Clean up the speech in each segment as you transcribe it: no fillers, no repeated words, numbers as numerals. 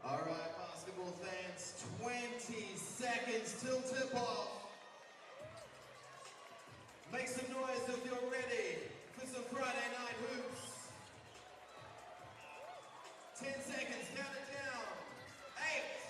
All right, basketball fans, 20 seconds till tip-off. Make some noise if you're ready for some Friday night hoops. 10 seconds, count it down. 8.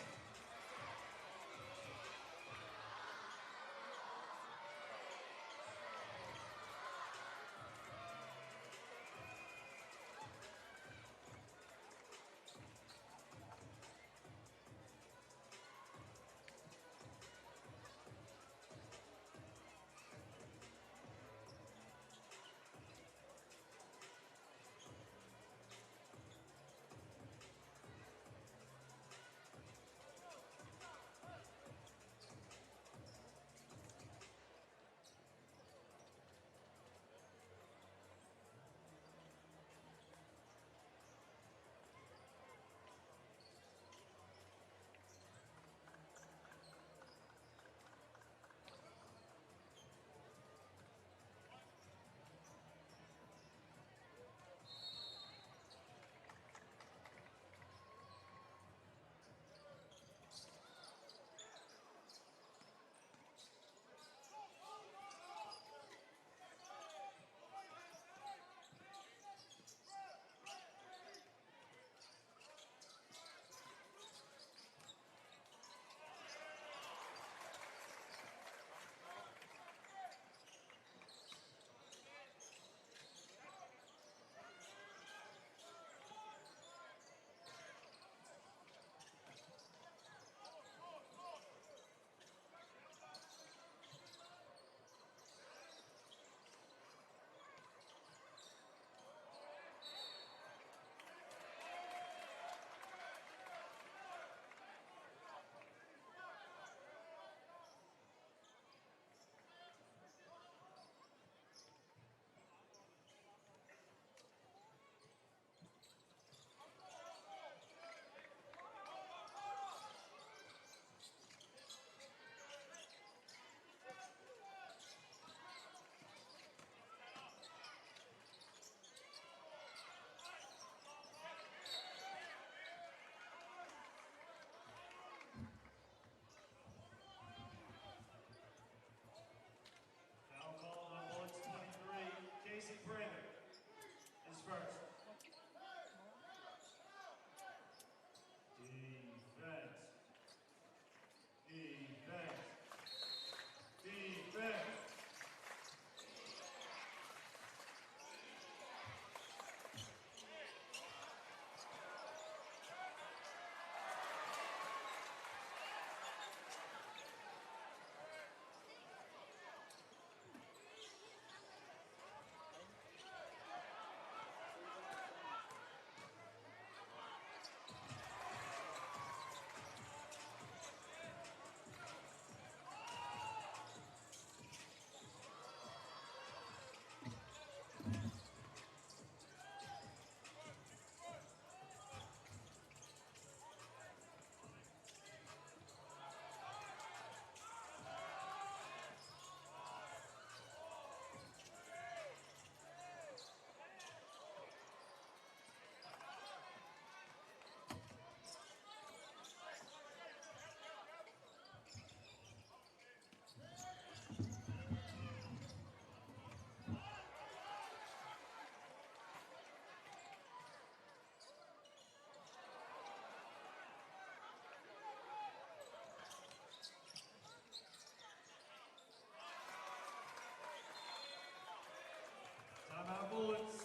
Timeout Bullets.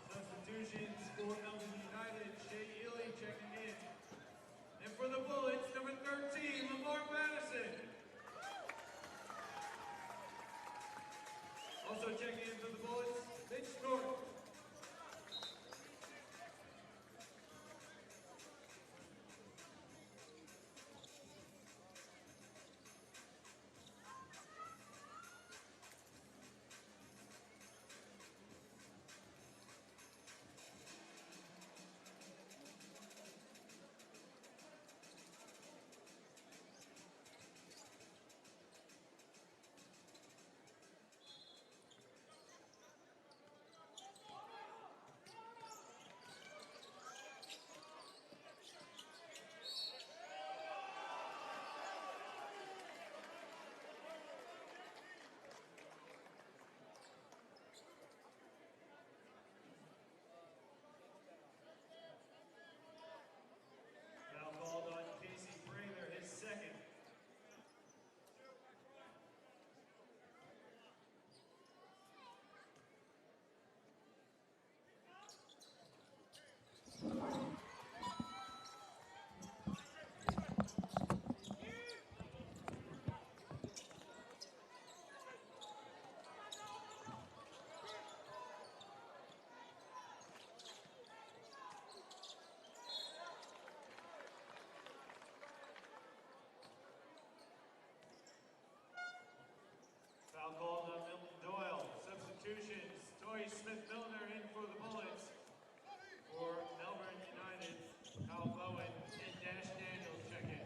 Substitutions for Melbourne United, Shea Ely checking in. And for the Bullets, number 13, Lamar Madison. Also checking in for the Bullets, Mitch North. Foul called on Casey Prather, his second. Foul called on Milton Doyle. Substitutions, Tori Smith-Milner in for the Bullets. For Melbourne United, Kyle Bowen and Dash Daniels check in.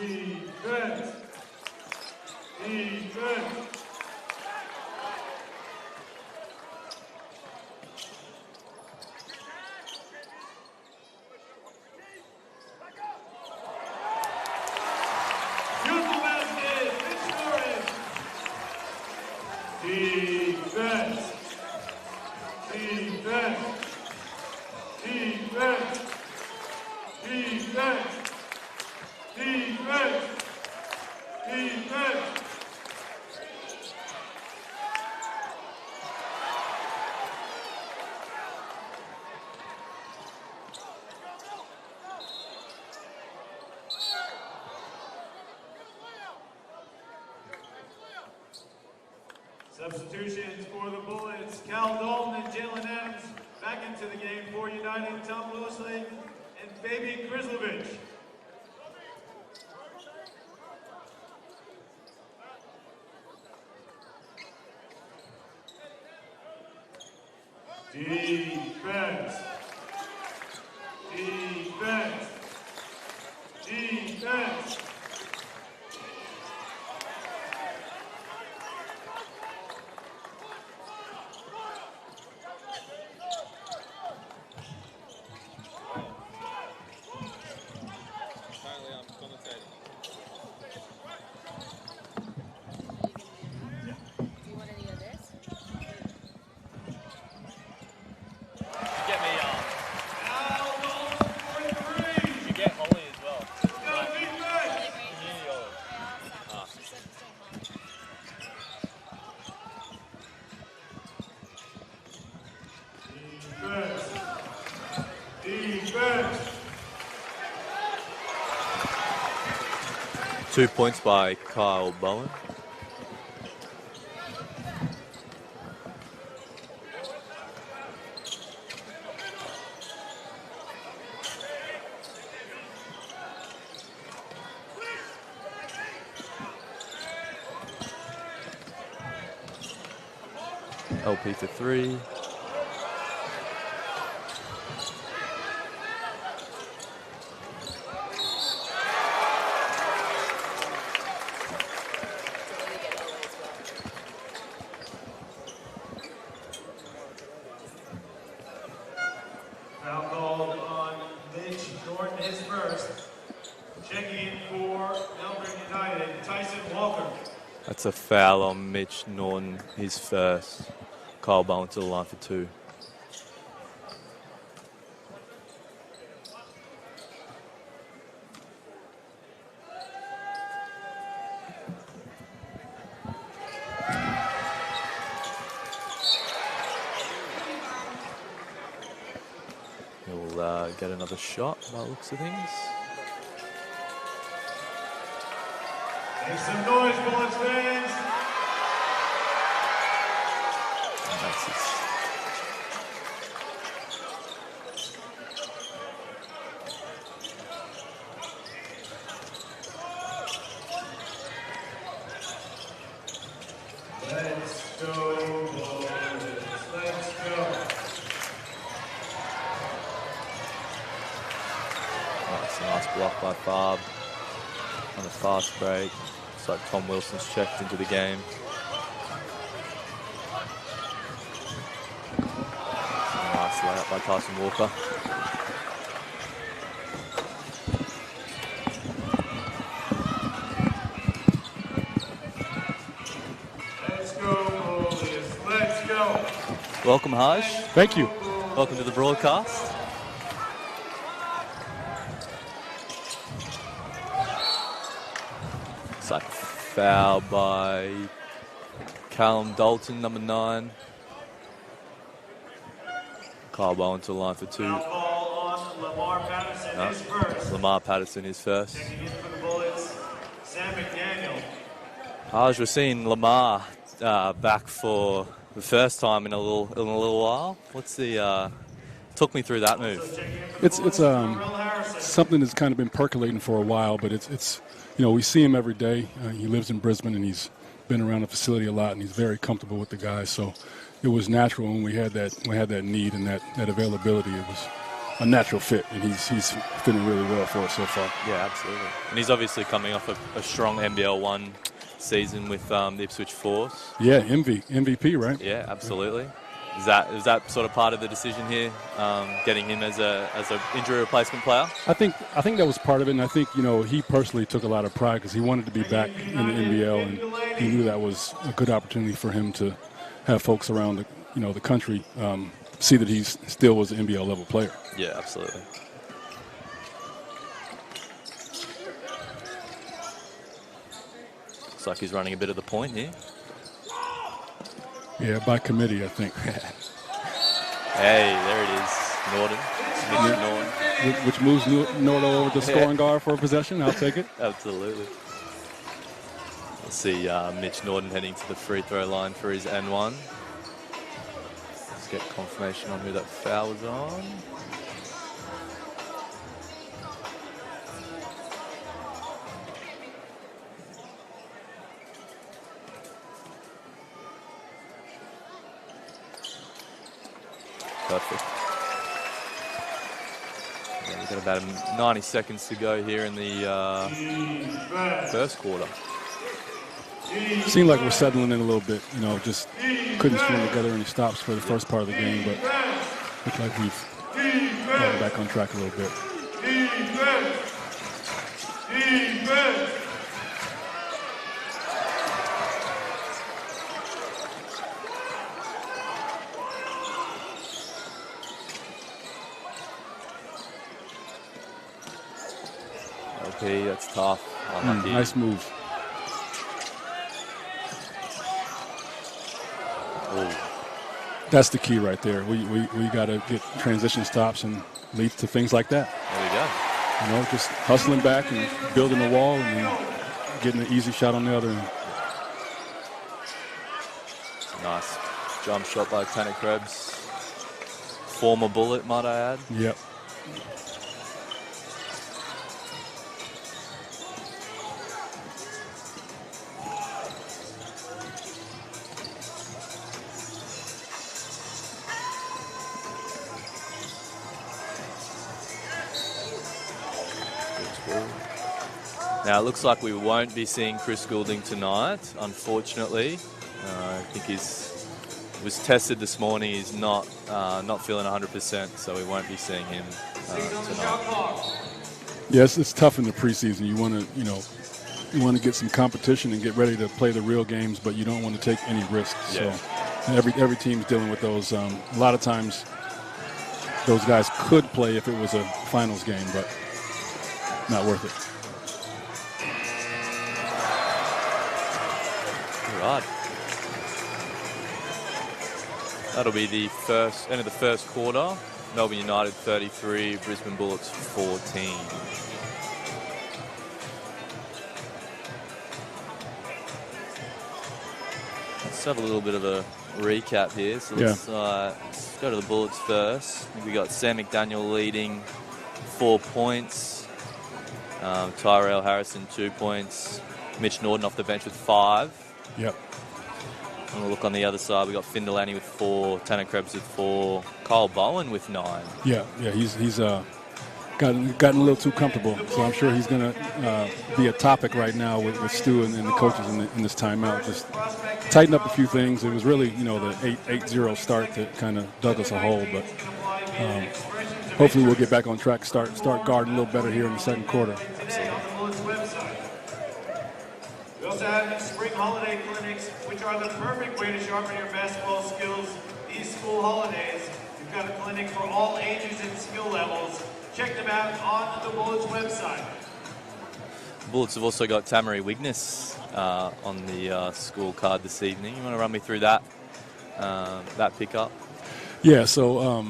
Defense. Defense. Defense. Defense. Defense. Defense. Defense. Defense. Substitutions for the Bullets. Cal Dalton and Jalen Adams back into the game for United. Tom Lewisley and Fabian Krislovich. Defense. Defense. Defense. Defense. 2 points by Kyle Bowen. LP for 3. Foul called on Mitch Norton, his first. Checking in for Melbourne United, Tyson Walker. That's a foul on Mitch Norton, his first. Kyle Bowen to the line for 2. He'll get another shot by the looks of things. Make some noise, Bullets fans. That's his. Let's go, Bullets. Let's go. That's a nice block by Barb on a fast break. Looks like Tom Wilson's checked into the game. Nice layup by Tyson Walker. Let's go, Bullets. Let's go. Welcome, Haj. Thank you. Welcome to the broadcast. It's like a foul by Callum Dalton, number 9. Kyle Bowen to the line for 2. Foul call on Lamar Patterson, his first. Lamar Patterson is first. Checking in for the Bullets, Sam McDaniel. Haj, we're seeing Lamar back for the first time in a little while. What's the talk me through that move? It's something that's kind of been percolating for a while, but it's you know, we see him every day. He lives in Brisbane and he's been around the facility a lot, and he's very comfortable with the guys. So it was natural when we had that need and that availability. a natural fit, and he's fitting really well for us so far. Yeah, absolutely. And he's obviously coming off a strong NBL1 season with the Ipswich Force. Yeah, MVP, right? Yeah, absolutely. Is that sort of part of the decision here, getting him as a injury replacement player? I think that was part of it, and I think he personally took a lot of pride because he wanted to be back in the NBL, and he knew that was a good opportunity for him to have folks around the country see that he still was an NBL level player. Yeah, absolutely. Looks like he's running a bit of the point here. Yeah, by committee, I think. Hey, there it is. Norton. Norton. Which moves Norton over to scoring guard for a possession. I'll take it. Absolutely. We'll see Mitch Norton heading to the free throw line for his N1. Let's get confirmation on who that foul was on. Perfect. Yeah, we've got about 90 seconds to go here in the first quarter. Seemed like we're settling in a little bit, just couldn't string together any stops for the first part of the game, but looks like we've gotten back on track a little bit. LP, that's tough. Nice move. That's the key right there. We got to get transition stops and lead to things like that. There we go. Just hustling back and building a wall and then getting an easy shot on the other end. Nice jump shot by Tanner Krebs. Former Bullet, might I add. Yep. Now, it looks like we won't be seeing Chris Goulding tonight, unfortunately. I think he was tested this morning. He's not feeling 100%, so we won't be seeing him tonight. Yes, it's tough in the preseason. You want to get some competition and get ready to play the real games, but you don't want to take any risks. Yeah. So every team's dealing with those. A lot of times, those guys could play if it was a finals game, but not worth it. Right. That'll be the end of the first quarter. Melbourne United 33, Brisbane Bullets 14. Let's have a little bit of a recap here. So let's go to the Bullets first. I think we got Sam McDaniel leading 4 points. Tyrell Harrison 2 points. Mitch Norton off the bench with 5. Yep. And we'll look on the other side. We got Finn Delaney with 4, Tanner Krebs with 4, Kyle Bowen with 9. Yeah. He's gotten a little too comfortable, so I'm sure he's going to be a topic right now with Stu and the coaches in this timeout. Just tighten up a few things. It was really the 8-0 start that kind of dug us a hole, but hopefully we'll get back on track. Start guarding a little better here in the second quarter. We also have spring holiday clinics, which are the perfect way to sharpen your basketball skills these school holidays. We've got a clinic for all ages and skill levels. Check them out on the Bullets website. Bullets have also got Tamari Wigness on the school card this evening. You want to run me through that pickup? Yeah, so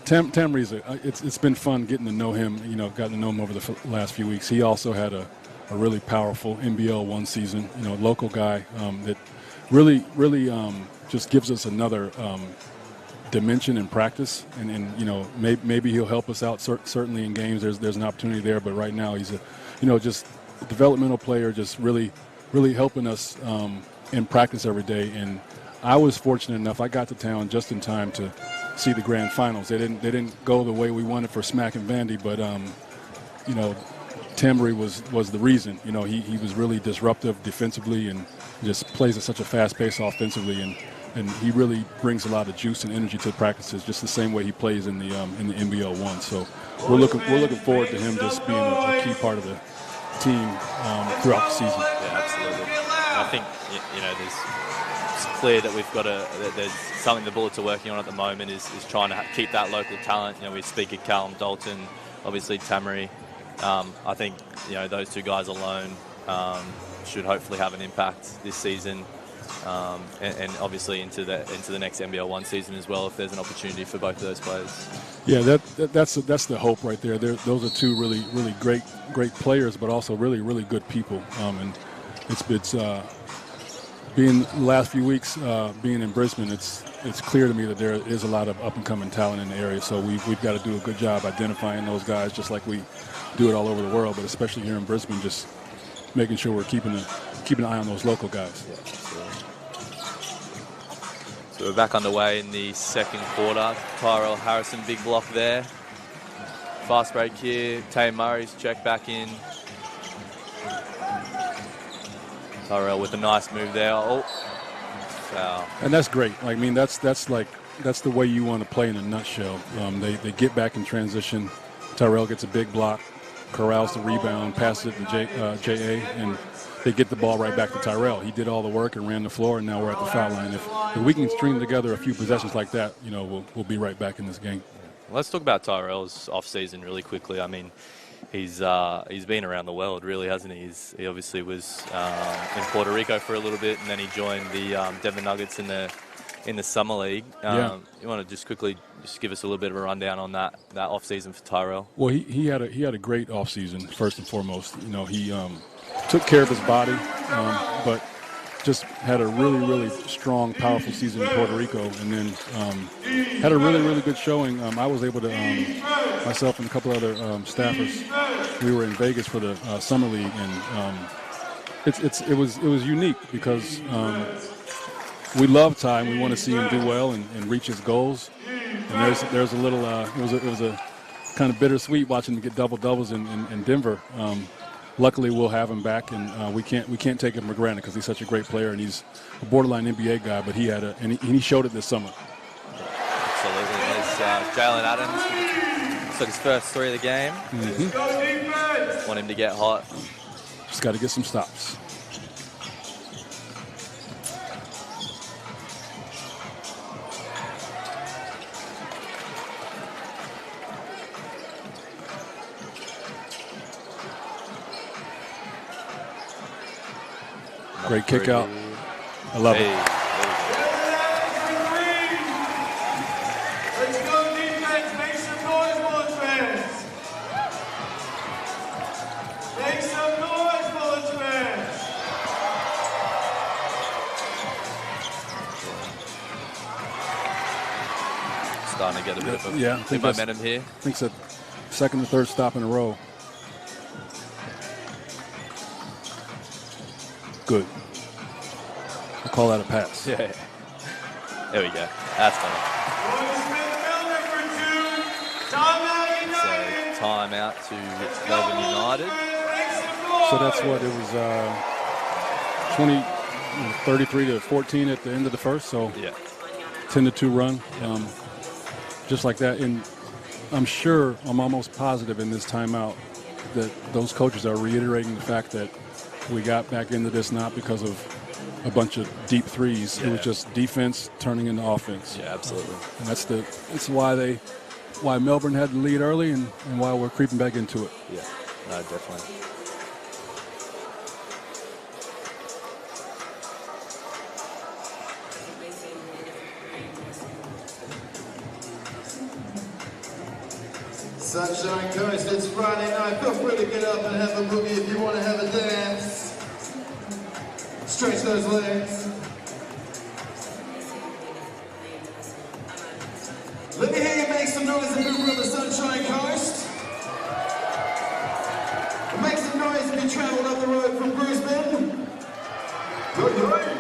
Tamari's it's been fun getting to know him. Gotten to know him over the last few weeks. He also had a really powerful NBL 1 season. Local guy that really just gives us another dimension in practice, and maybe he'll help us out. Certainly in games, there's an opportunity there. But right now, he's just a developmental player, just really helping us in practice every day. And I was fortunate enough; I got to town just in time to see the grand finals. They didn't go the way we wanted for Smack and Vandy, but you know, Tambury was the reason. You know, he was really disruptive defensively and just plays at such a fast pace offensively, and he really brings a lot of juice and energy to the practices, just the same way he plays in the NBL1. So we're looking forward to him just being a key part of the team throughout the season. Yeah, absolutely. I think you know it's clear that there's something the Bullets are working on at the moment is trying to keep that local talent. You know, we speak of Callum Dalton, obviously Tamari. I think you know those two guys alone should hopefully have an impact this season, and obviously into the next NBL1 season as well, if there's an opportunity for both of those players. Yeah, that's the hope right there. Those are two really great players, but also really good people. And it's being the last few weeks being in Brisbane, it's clear to me that there is a lot of up and coming talent in the area. So we've got to do a good job identifying those guys, just like we do it all over the world, but especially here in Brisbane, just making sure we're keeping an eye on those local guys. Yeah, absolutely. So we're back underway in the second quarter. Tyrell Harrison, big block there. Fast break here. Tay Murray's check back in. Tyrell with a nice move there. Oh, foul. And that's great. I mean, that's the way you want to play in a nutshell. They get back in transition. Tyrell gets a big block, corrals the rebound, passes it to J.A., and they get the ball right back to Tyrell. He did all the work and ran the floor, and now we're at the foul line. If we can string together a few possessions like that, you know, we'll be right back in this game. Let's talk about Tyrell's off-season really quickly. I mean, he's been around the world, really, hasn't he? He obviously was in Puerto Rico for a little bit, and then he joined the Denver Nuggets in the summer league. Yeah. You want to just quickly give us a little bit of a rundown on that off-season for Tyrell? Well, he had a great off-season, first and foremost. You know, he took care of his body, but just had a really strong, powerful season in Puerto Rico, and then had a really good showing. I was able to, myself and a couple other staffers, we were in Vegas for the summer league, and it was unique because we love Ty and we want to see him do well and reach his goals. And there's a little it was a kind of bittersweet watching him get double doubles in Denver. Luckily, we'll have him back, and we can't take him for granted because he's such a great player and he's a borderline NBA guy. But he showed it this summer. Absolutely. There's Jalen Adams. So his first three of the game. Mm-hmm. Want him to get hot. Just got to get some stops. Great kick out. I love it. Let's go defense. Make some noise, Bullets fans. Make some noise, Bullets fans. Starting to get a bit of I think momentum here. I think it's a second or third stop in a row. Good. I call that a pass. Yeah. There we go. That's fine. So timeout to Melbourne United. So that's what it was. 33 to 14 at the end of the first. So Yeah. 10-2 run, just like that. And I'm almost positive in this timeout that those coaches are reiterating the fact that we got back into this not because of a bunch of deep threes. Yeah. It was just defense turning into offense. Yeah, absolutely. And that's why Melbourne had the lead early and why we're creeping back into it. Yeah, no, definitely. Sunshine Coast, it's Friday night. Feel free to get up and have a boogie if you want to have a dance. Stretch those legs. Let me hear you make some noise if you're from the Sunshine Coast. And make some noise if you traveled up the road from Brisbane. Good night.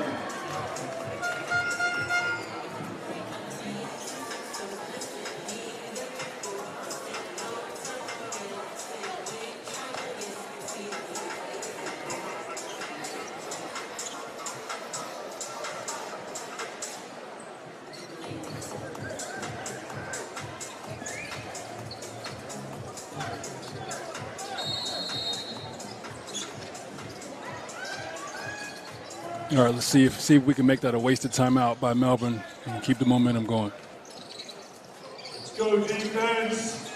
All right, let's see if we can make that a wasted timeout by Melbourne and keep the momentum going. Let's go defense.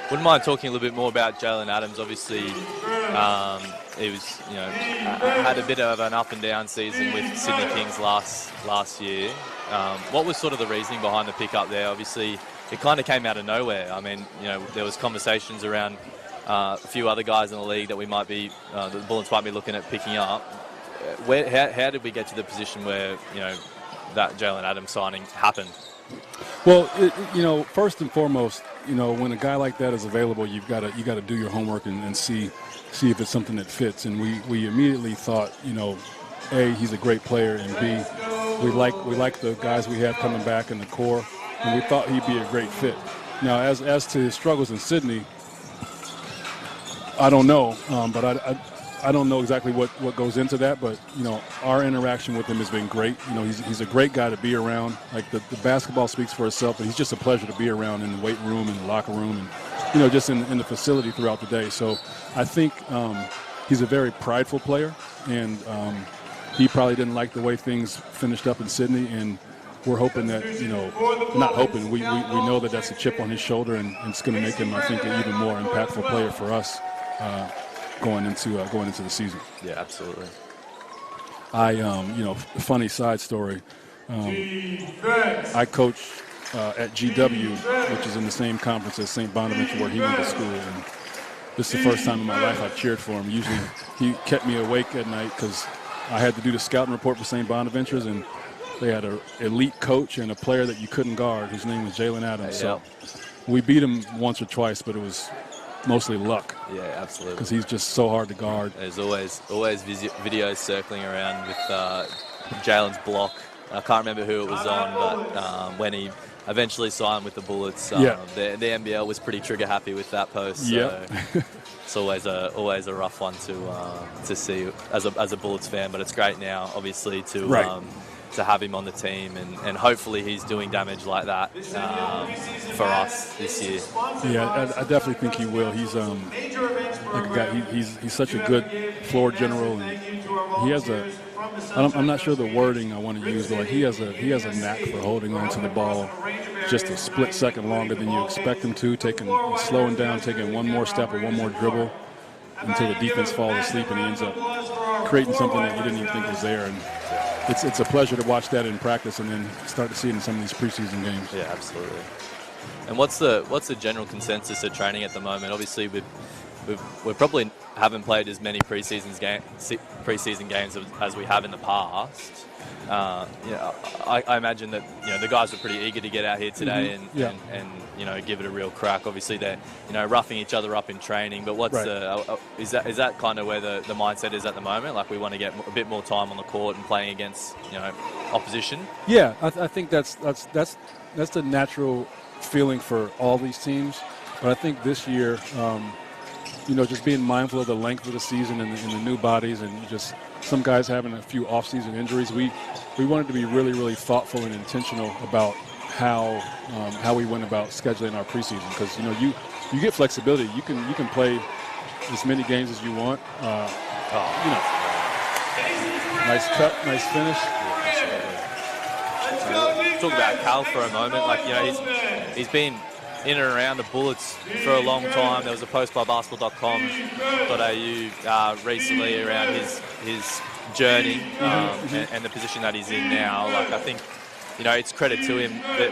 Wouldn't mind talking a little bit more about Jalen Adams. Obviously, he was, had a bit of an up and down season with Sydney Kings last year. What was sort of the reasoning behind the pickup there? Obviously, it kind of came out of nowhere. I mean, there was conversations around a few other guys in the league that we might be, the Bullets might be looking at picking up. How did we get to the position where that Jalen Adams signing happened? Well, first and foremost, when a guy like that is available, you got to do your homework and see if it's something that fits. And we immediately thought, A, he's a great player, and B, we like the guys we have coming back in the core, and we thought he'd be a great fit. Now, as to his struggles in Sydney, I don't know, but I don't know exactly what goes into that, but our interaction with him has been great. He's a great guy to be around. Like the basketball speaks for itself, but he's just a pleasure to be around in the weight room, in the locker room, and just in the facility throughout the day. So I think he's a very prideful player, and he probably didn't like the way things finished up in Sydney, and we're hoping that not hoping, we know that that's a chip on his shoulder, and it's going to make him, I think, an even more impactful player for us. Going into the season. Yeah, absolutely. Funny side story. I coach at GW, which is in the same conference as St. Bonaventure, where he went to school. And this is the first time in my life I've cheered for him. Usually he kept me awake at night because I had to do the scouting report for St. Bonaventure's, and they had an elite coach and a player that you couldn't guard. His name was Jalen Adams. So we beat him once or twice, but it was mostly luck. Yeah, absolutely. Because he's just so hard to guard. There's always videos circling around with Jalen's block. I can't remember who it was on, but when he eventually signed with the Bullets, the NBL was pretty trigger happy with that post. So it's always a rough one to see as a Bullets fan, but it's great now, obviously, to have him on the team, and hopefully he's doing damage like that for us this year. Yeah, I definitely think he will. He's like a guy. He's such a good floor general, and he has I'm not sure the wording I want to use, but like he has a knack for holding on to the ball just a split second longer than you expect him to, slowing down, taking one more step or one more dribble until the defense falls asleep, and he ends up creating something that you didn't even think was there. And it's a pleasure to watch that in practice and then start to see it in some of these preseason games. Yeah, absolutely. And what's the general consensus at training at the moment? Obviously, we probably haven't played as many preseason games as we have in the past. I imagine that the guys were pretty eager to get out here today and give it a real crack. Obviously, they're roughing each other up in training. But is that kind of where the mindset is at the moment? Like, we want to get a bit more time on the court and playing against opposition. Yeah, I think that's the natural feeling for all these teams. But I think this year, just being mindful of the length of the season and the new bodies, and just some guys having a few off-season injuries, we wanted to be really, really thoughtful and intentional about how we went about scheduling our preseason, because you get flexibility. You can play as many games as you want. Nice cut, nice finish. Talk about Cal for a moment. He's been in and around the Bullets for a long time. There was a post by basketball.com.au recently around his journey and the position that he's in now. I think it's credit to him that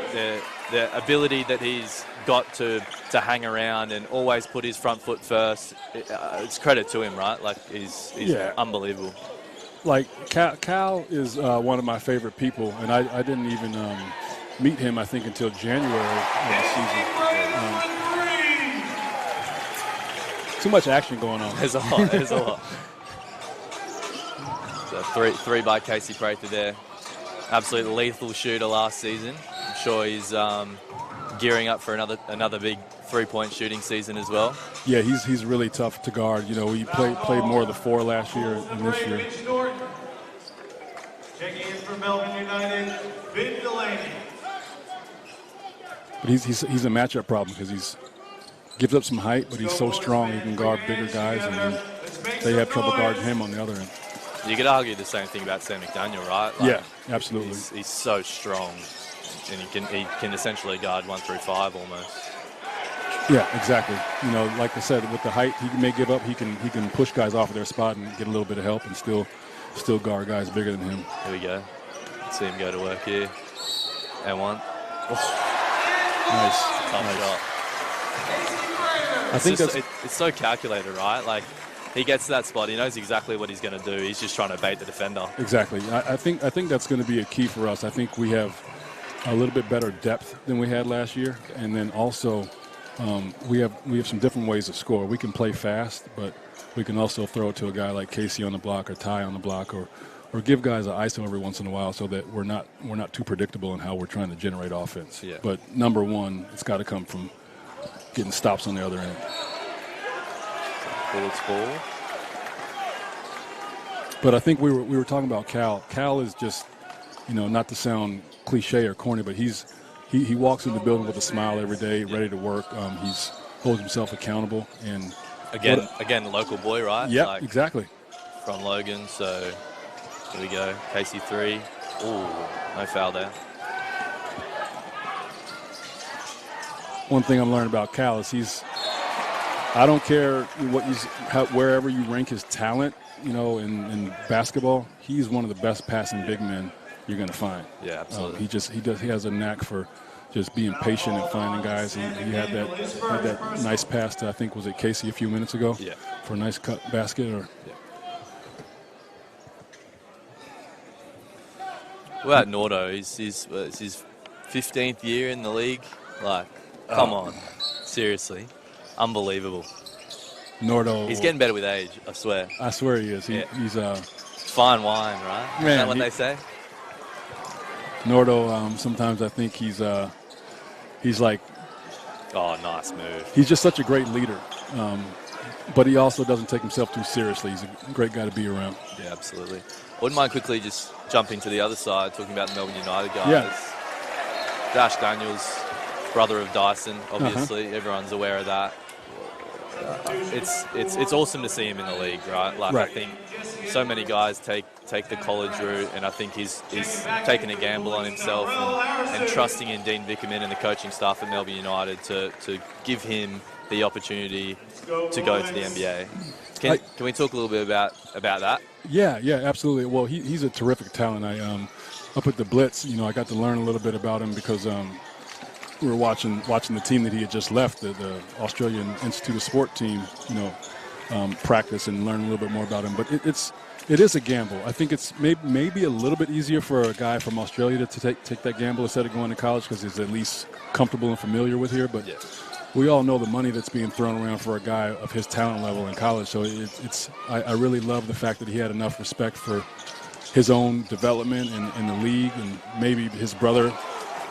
the ability that he's got to hang around and always put his front foot first. It's credit to him, right? He's unbelievable. Cal is one of my favorite people, and I didn't even meet him, I think, until January of the season. Too much action going on. There's a lot. So three by Casey Prather there. Absolutely lethal shooter last season. I'm sure he's gearing up for another big three-point shooting season as well. Yeah, he's really tough to guard. He played more of the four last year and this year. Checking in for Melbourne United, Ben Delaney. But he's a matchup problem because he's gives up some height, but he's so strong he can guard bigger guys, and they have trouble guarding him on the other end. You could argue the same thing about Sam McDaniel, right? Yeah, absolutely. He's so strong, and he can essentially guard 1 through 5 almost. Yeah, exactly. You know, like I said, with the height he may give up, he can push guys off of their spot and get a little bit of help and still guard guys bigger than him. Here we go. See him go to work here. And one. Oh. Nice. Tough shot. I think it's so calculated, right? Like, he gets to that spot, he knows exactly what he's going to do. He's just trying to bait the defender. Exactly. I think that's going to be a key for us. I think we have a little bit better depth than we had last year, and then also we have some different ways to score. We can play fast, but we can also throw it to a guy like Casey on the block or Ty on the block, or give guys an ISO every once in a while, so that we're not too predictable in how we're trying to generate offense. Yeah. But number one, it's got to come from getting stops on the other end. Bullets ball. But I think we were talking about Cal. Cal is just, not to sound cliche or corny, but he walks in the building with a smile every day, ready to work. He's holds himself accountable, and again, local boy, right? Yeah, exactly. From Logan, so here we go. Casey 3. Ooh, no foul there. One thing I'm learning about Cal is I don't care wherever you rank his talent, in basketball, he's one of the best passing big men you're going to find. Yeah, absolutely. He has a knack for just being patient and finding guys. He had that nice pass to, I think, was it Casey a few minutes ago? Yeah. For a nice cut basket. Yeah. Well, at Nordo, it's his 15th year in the league. Like, come on. Seriously. Unbelievable. Nordo. He's getting better with age, I swear. I swear he is. He's fine wine, right? Man, Is that what they say? Nordo, sometimes I think he's like, oh, nice move. He's just such a great leader. But he also doesn't take himself too seriously. He's a great guy to be around. Yeah, absolutely. Wouldn't mind quickly just jumping to the other side, talking about the Melbourne United guys. Yeah. Dash Daniels, brother of Dyson, obviously. Everyone's aware of that. It's awesome to see him in the league, right? Like, right. I think so many guys take the college route, and I think he's taken a gamble on himself and trusting in Dean Vickerman and the coaching staff at Melbourne United to give him the opportunity to go to the NBA. Can we talk a little bit about that? Yeah, absolutely. Well, he's a terrific talent. Up at the Blitz, I got to learn a little bit about him because we were watching the team that he had just left, the Australian Institute of Sport team, practice and learn a little bit more about him. But it is a gamble. I think it's maybe a little bit easier for a guy from Australia to take that gamble instead of going to college because he's at least comfortable and familiar with here. But we all know the money that's being thrown around for a guy of his talent level in college. So I really love the fact that he had enough respect for his own development in the league, and maybe his brother,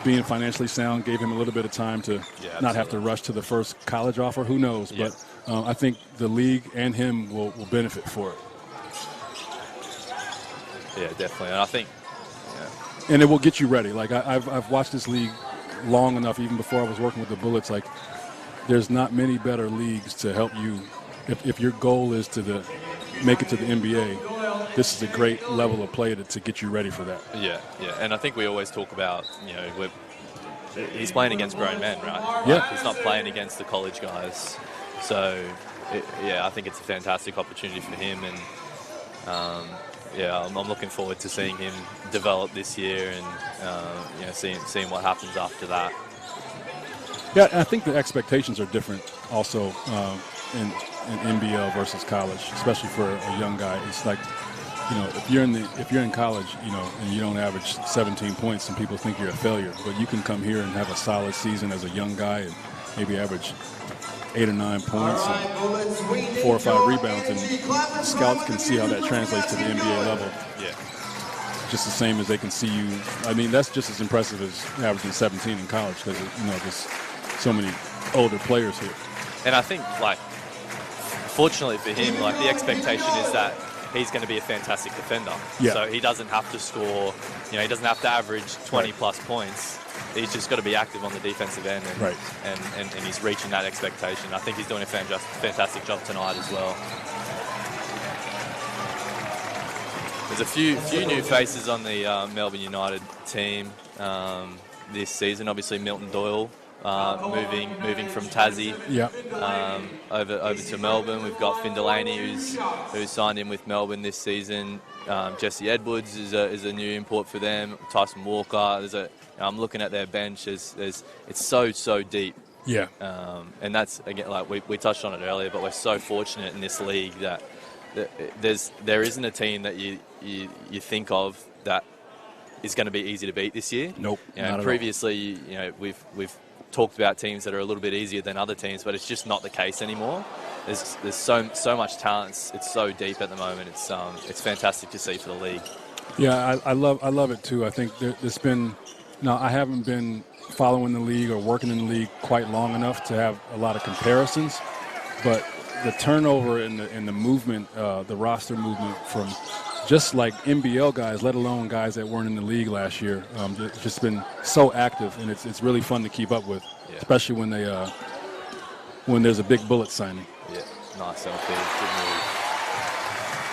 being financially sound, gave him a little bit of time to not have to rush to the first college offer. Who knows? Yeah. But I think the league and him will benefit for it. Yeah, definitely. And I think, and it will get you ready. Like I've watched this league long enough, even before I was working with the Bullets. Like, there's not many better leagues to help you if your goal is to make it to the NBA. This is a great level of play to get you ready for that. Yeah. And I think we always talk about, he's playing against grown men, right? Yeah. Like, he's not playing against the college guys. So, I think it's a fantastic opportunity for him. And, I'm looking forward to seeing him develop this year and, seeing what happens after that. Yeah, I think the expectations are different also in NBL versus college, especially for a young guy. It's like, if you're in college, and you don't average 17 points, and people think you're a failure. But you can come here and have a solid season as a young guy and maybe average 8 or 9 points, and 4 or 5 rebounds, and scouts can see how that translates to the NBA level. Yeah. Just the same as they can see you. I mean, that's just as impressive as averaging 17 in college because, there's so many older players here. And I think, fortunately for him, the expectation is that he's going to be a fantastic defender. Yeah. So he doesn't have to score, he doesn't have to average 20-plus points. he's just got to be active on the defensive end, and, Right. and he's reaching that expectation. I think he's doing a fantastic job tonight as well. There's a few new faces on the Melbourne United team this season. Obviously, Milton Doyle moving from Tassie over to Melbourne. We've got Finn Delaney, who's signed in with Melbourne this season. Jesse Edwards is a new import for them. Tyson Walker. I'm looking at their bench. It's so deep. Yeah. And that's, again, like we touched on it earlier, but we're so fortunate in this league that there isn't a team that you think of that is going to be easy to beat this year. Nope. Not previously, we've talked about teams that are a little bit easier than other teams, but it's just not the case anymore. There's so much talent. It's so deep at the moment. It's fantastic to see for the league. Yeah, I love it too. I think there's been. Now, I haven't been following the league or working in the league quite long enough to have a lot of comparisons, but the turnover and the movement, the roster movement from just like NBL guys, let alone guys that weren't in the league last year, it's just been so active, and it's really fun to keep up with, especially when there's a big Bullet signing. Yeah, nice LP, good move.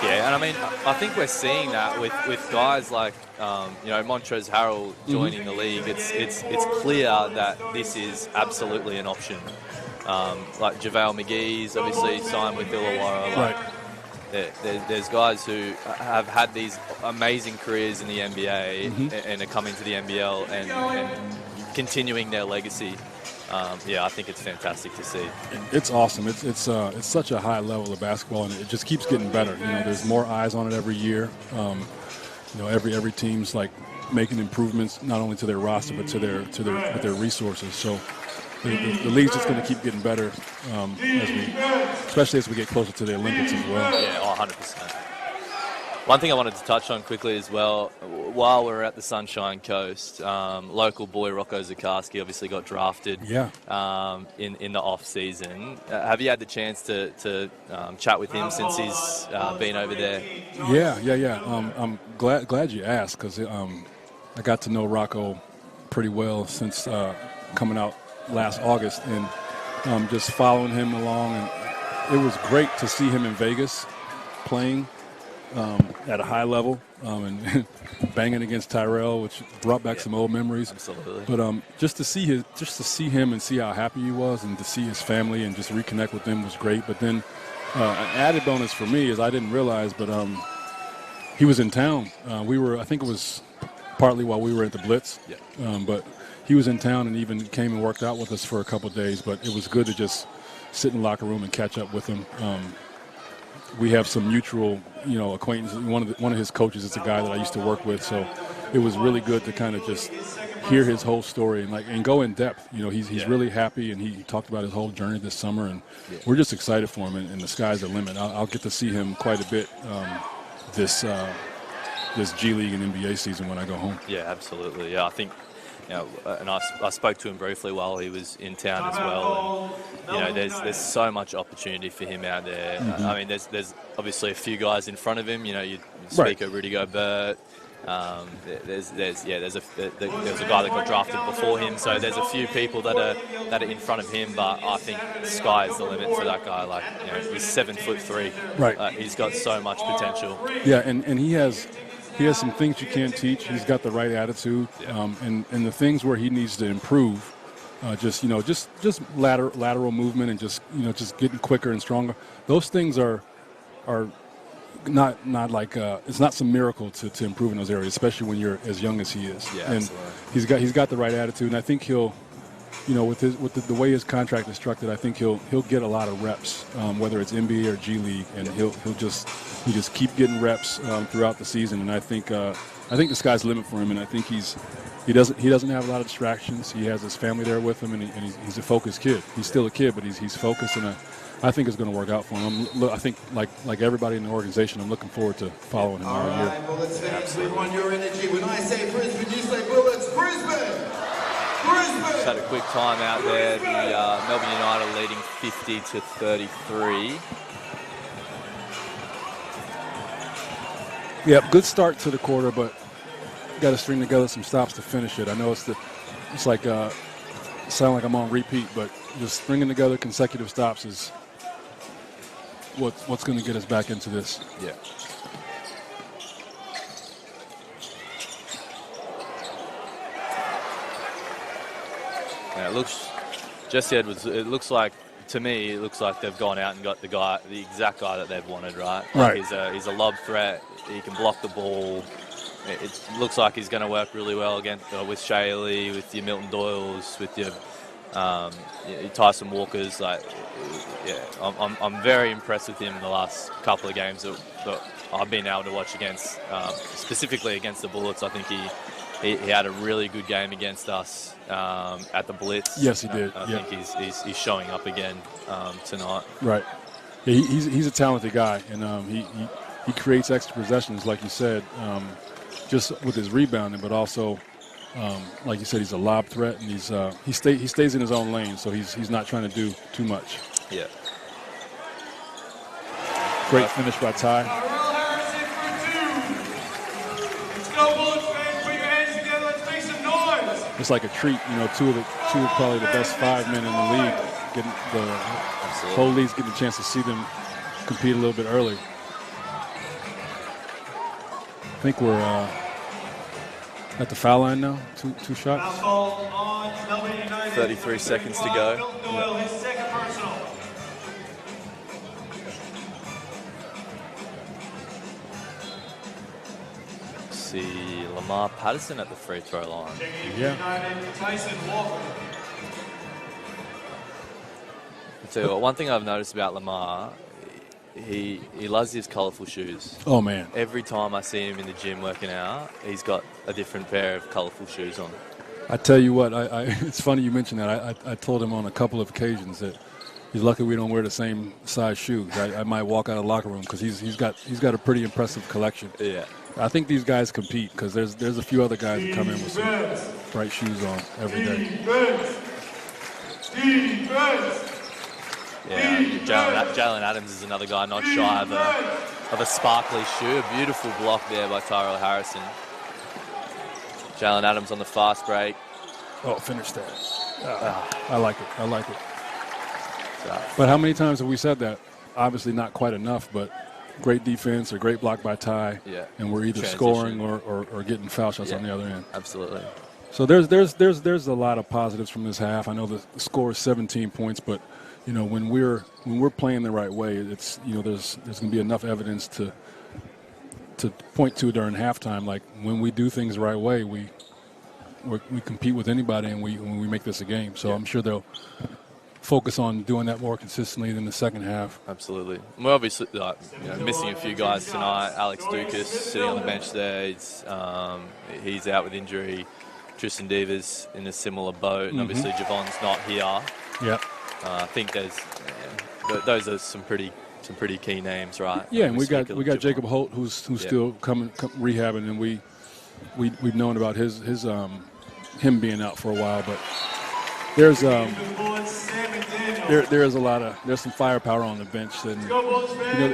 Yeah, and I mean, I think we're seeing that with guys like Montrezl Harrell joining the league. It's clear that this is absolutely an option. Like JaVale McGee's obviously signed with Illawarra. Right. There's guys who have had these amazing careers in the NBA and are coming to the NBL and continuing their legacy. I think it's fantastic to see. It's awesome. It's such a high level of basketball, and it just keeps getting better. There's more eyes on it every year. Every team's like making improvements not only to their roster but to their resources. So the league's just going to keep getting better, especially as we get closer to the Olympics as well. Yeah, 100%. One thing I wanted to touch on quickly as well, while we're at the Sunshine Coast, local boy Rocco Zukarski obviously got drafted in the off-season. Have you had the chance to chat with him since he's been over there? Yeah. I'm glad you asked, because I got to know Rocco pretty well since coming out last August, and just following him along. And it was great to see him in Vegas playing at a high level and banging against Tyrell, which brought back some old memories. Absolutely. But just to see him and see how happy he was, and to see his family and just reconnect with them was great. But then an added bonus for me is I didn't realize, but he was in town. I think it was partly while we were at the Blitz. Yeah. But he was in town and even came and worked out with us for a couple of days. But it was good to just sit in the locker room and catch up with him. We have some mutual, acquaintances. One of his coaches is a guy that I used to work with, so it was really good to kind of just hear his whole story and go in depth. He's really happy, and he talked about his whole journey this summer, and we're just excited for him. And the sky's the limit. I'll get to see him quite a bit this G League and NBA season when I go home. Yeah, absolutely. Yeah, I think. And I spoke to him briefly while he was in town as well. And, there's so much opportunity for him out there. I mean, there's obviously a few guys in front of him. You speak of Rudy Gobert. There's a guy that got drafted before him. So there's a few people that are in front of him. But I think the sky is the limit for that guy. He's 7'3". Right. He's got so much potential. Yeah, and he has some things you can't teach. He's got the right attitude, and the things where he needs to improve, just lateral movement and just getting quicker and stronger. Those things are not like it's not some miracle to improve in those areas, especially when you're as young as he is. Yeah, and absolutely. he's got the right attitude, and I think he'll. With the way his contract is structured, I think he'll get a lot of reps, whether it's NBA or G League, and he'll just keep getting reps throughout the season. And I think the sky's the limit for him. And I think he doesn't have a lot of distractions. He has his family there with him, and he's a focused kid. He's still a kid, but he's focused, and I think it's going to work out for him. I think like everybody in the organization, I'm looking forward to following him all year. All right, Bullets fans, we want your energy. When I say Brisbane, you say Bullets. Brisbane. Just had a quick time out there. The Melbourne United leading 50-33. Yep, good start to the quarter, but got to string together some stops to finish it. I know it's the it's like sound like I'm on repeat, but just stringing together consecutive stops is what's going to get us back into this. Yeah. Yeah, it looks, Jesse Edwards, it looks like, to me, it looks like they've gone out and got the exact guy that they've wanted, right? Like he's a lob threat. He can block the ball. It looks like he's going to work really well against with Shaley, with your Milton Doyles, with your Tyson Walkers. Like, yeah, I'm very impressed with him in the last couple of games that I've been able to watch against, specifically against the Bullets. I think he had a really good game against us at the Blitz. Yes, he did. I think he's showing up again tonight. Right. Yeah, he's a talented guy, and he creates extra possessions, like you said, just with his rebounding, but also, like you said, he's a lob threat, and he stays in his own lane, so he's not trying to do too much. Yeah. Great finish by Ty. Tyrell Harrison for 2. Let's go, Bullets fans. Put your hands together. Let's make some noise. It's like a treat, two of probably the best 5 men in the league. Getting the whole league's getting a chance to see them compete a little bit early. I think we're at the foul line now. Two shots. Foul on Melbourne United. 33 seconds to go. Milton Doyle, his second personal. See Lamar Patterson at the free throw line. Yeah. United, Tyson Walker. So one thing I've noticed about Lamar, he loves his colourful shoes. Oh, man. Every time I see him in the gym working out, he's got a different pair of colourful shoes on. I tell you what, it's funny you mentioned that. I told him on a couple of occasions that he's lucky we don't wear the same size shoes. I might walk out of the locker room because he's got a pretty impressive collection. Yeah. I think these guys compete because there's a few other guys that come in with some bright shoes on every day. Yeah, Jalen Adams is another guy not shy of a sparkly shoe. A beautiful block there by Tyrell Harrison. Jalen Adams on the fast break. Oh, finish that. I like it. But how many times have we said that? Obviously not quite enough, but great defense or great block by Ty. Yeah. And we're either scoring or getting foul shots on the other end. Absolutely. So there's a lot of positives from this half. I know the score is 17 points, but when we're playing the right way, it's there's going to be enough evidence to point to during halftime. Like when we do things the right way, we compete with anybody, and we make this a game. So I'm sure they'll focus on doing that more consistently in the second half. Absolutely. We're obviously missing a few guys tonight. Alex Dukas sitting on the bench there. He's out with injury. Tristan Devers in a similar boat, and obviously Javon's not here. Yeah. I think those are some pretty key names, right? Yeah, and we got Jacob Holt who's still coming rehabbing, and we've known about him being out for a while, but there's there's some firepower on the bench, and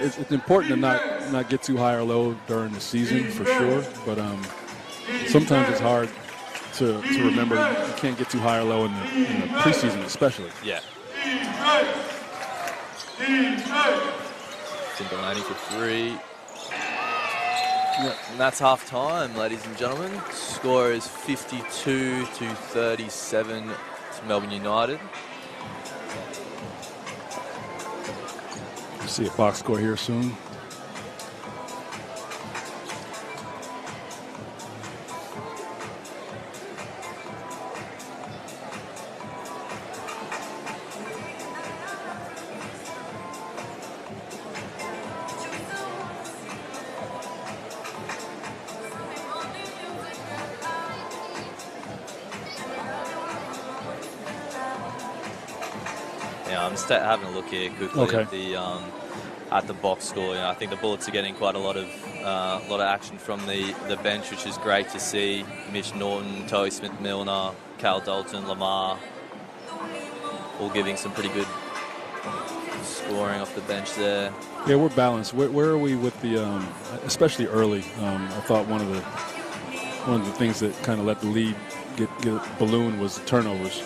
it's important to not get too high or low during the season for sure, but sometimes it's hard to remember you can't get too high or low in the preseason especially. Yeah. Timberlane for 3. Yep. And that's half time, ladies and gentlemen. Score is 52-37 to Melbourne United. See a box score here soon. I'm just having a look here quickly at the box score. I think the Bullets are getting quite a lot of action from the bench, which is great to see. Mitch Norton, Toey Smith-Milner, Cal Dalton, Lamar, all giving some pretty good scoring off the bench there. Yeah, we're balanced. Where are we with the, especially early? I thought one of the things that kind of let the lead get a balloon was turnovers.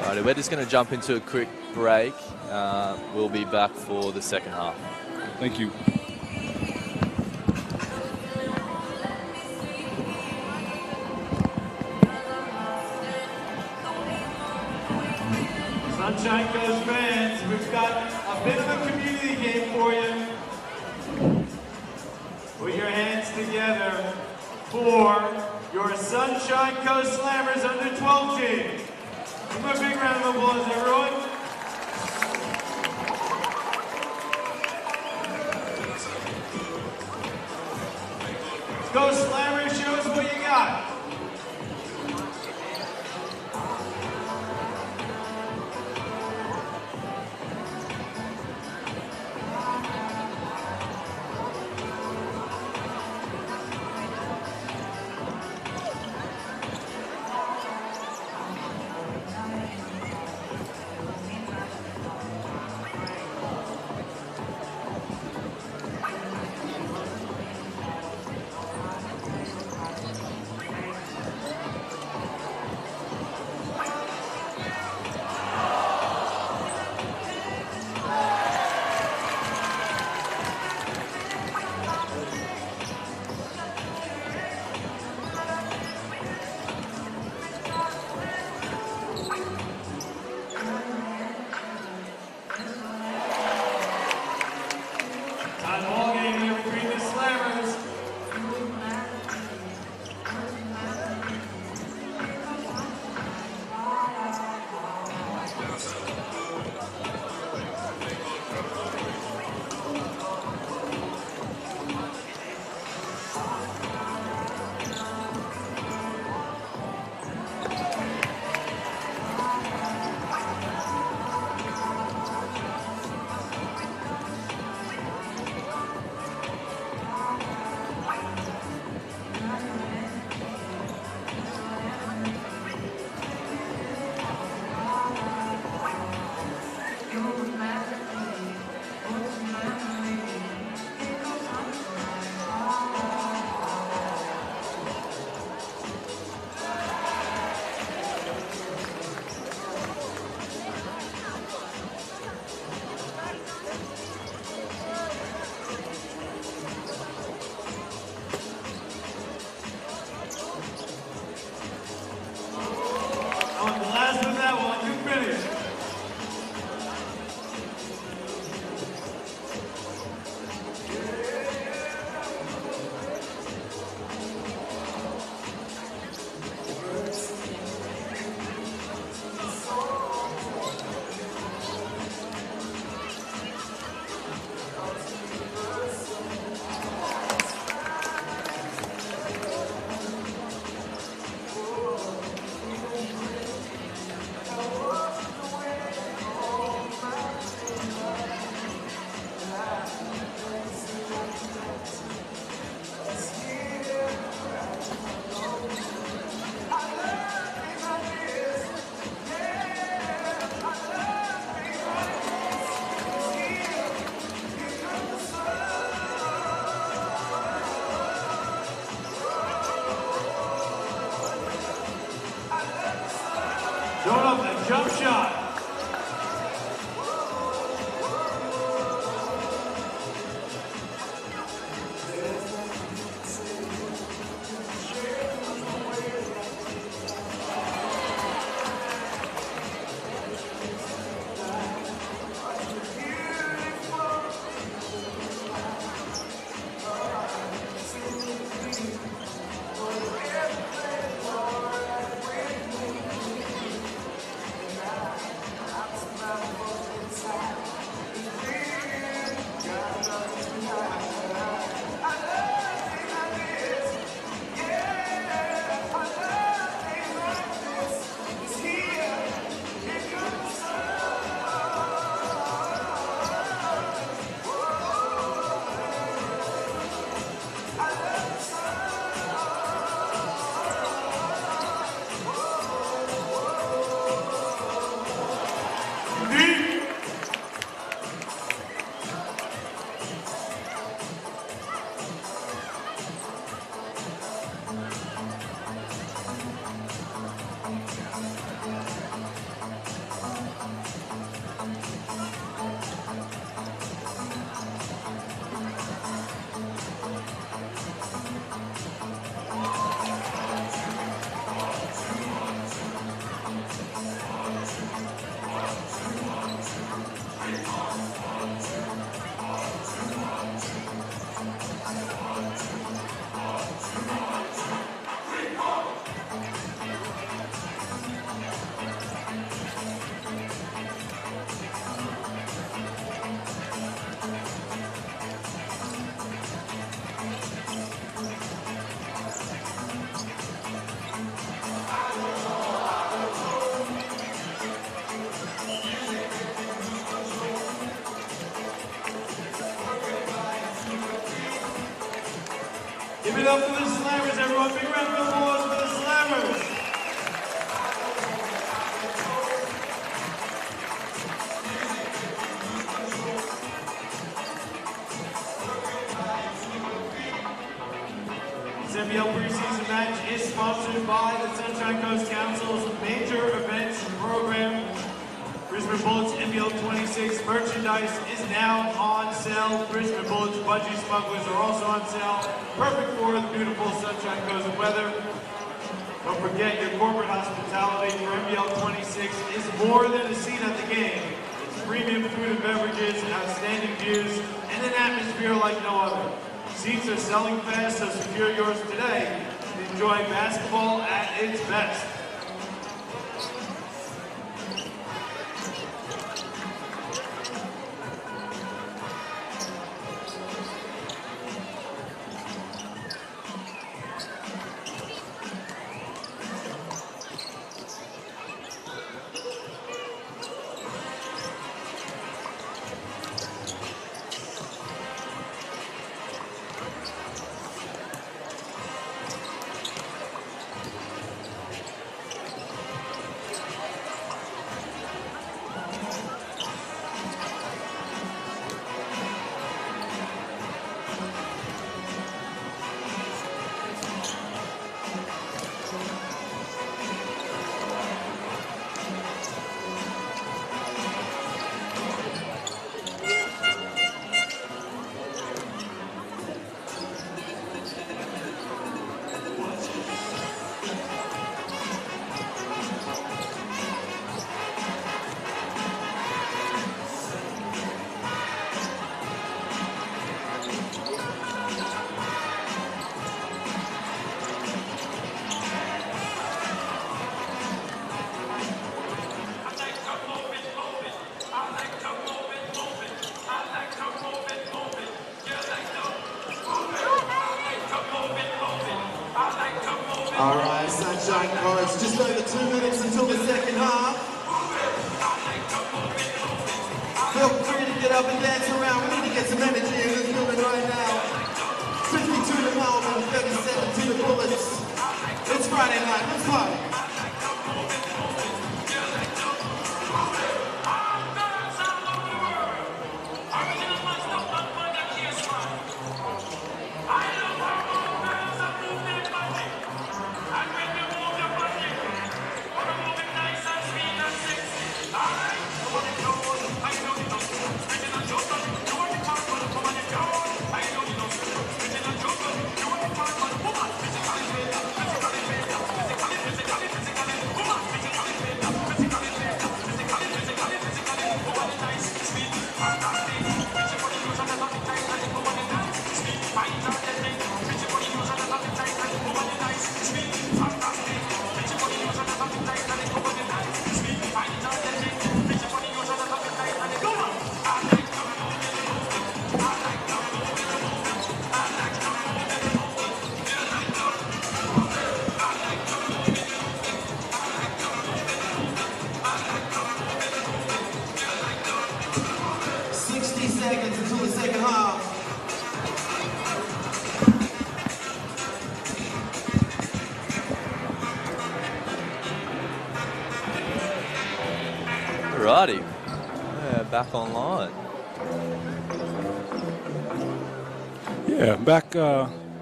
Alrighty, we're just going to jump into a quick break. We'll be back for the second half. Thank you. Sunshine Coast fans, we've got a bit of a community game for you. Put your hands together for your Sunshine Coast Slammers under 12 team. Give them a big round of applause, everyone. Let's go, Slammers, show us what you got. Give it up for the Slammers, everyone. Big round of applause for the Slammers. This NBL preseason match is sponsored by the Sunshine Coast Council's major events program. Brisbane Bullets NBL26 merchandise is now on sale. Brisbane Bullets budgie smugglers are also on sale. Perfect for the beautiful Sunshine Coast weather. Don't forget your corporate hospitality for NBL26 is more than a seat at the game. It's premium food and beverages, outstanding views, and an atmosphere like no other. Seats are selling fast, so secure yours today and enjoy basketball at its best. All right, Sunshine Coast, just over 2 minutes until the second half. Feel free to get up and dance around. We need to get some energy in this building right now. 52 to Melbourne, 37 to the Bullets. It's Friday night, let's party. Alrighty, back online. Yeah, back.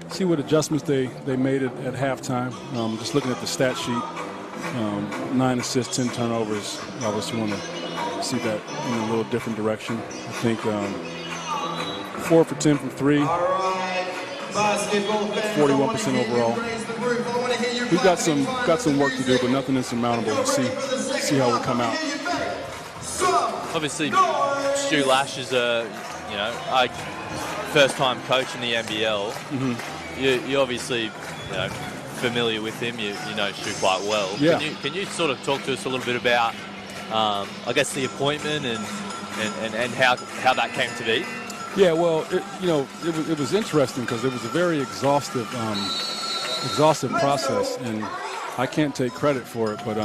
See what adjustments they made it at halftime. Just looking at the stat sheet, 9 assists, 10 turnovers. I obviously want to see that in a little different direction. I think 4 for 10 from 3. 41% overall. We've got some work to do, but nothing insurmountable. We'll see how we come out. Obviously, Stu Lash is a first-time coach in the NBL. Mm-hmm. You're obviously familiar with him. You know Stu quite well. Yeah. Can you sort of talk to us a little bit about I guess the appointment and how that came to be? Yeah, well, it was interesting because it was a very exhaustive process, and I can't take credit for it, but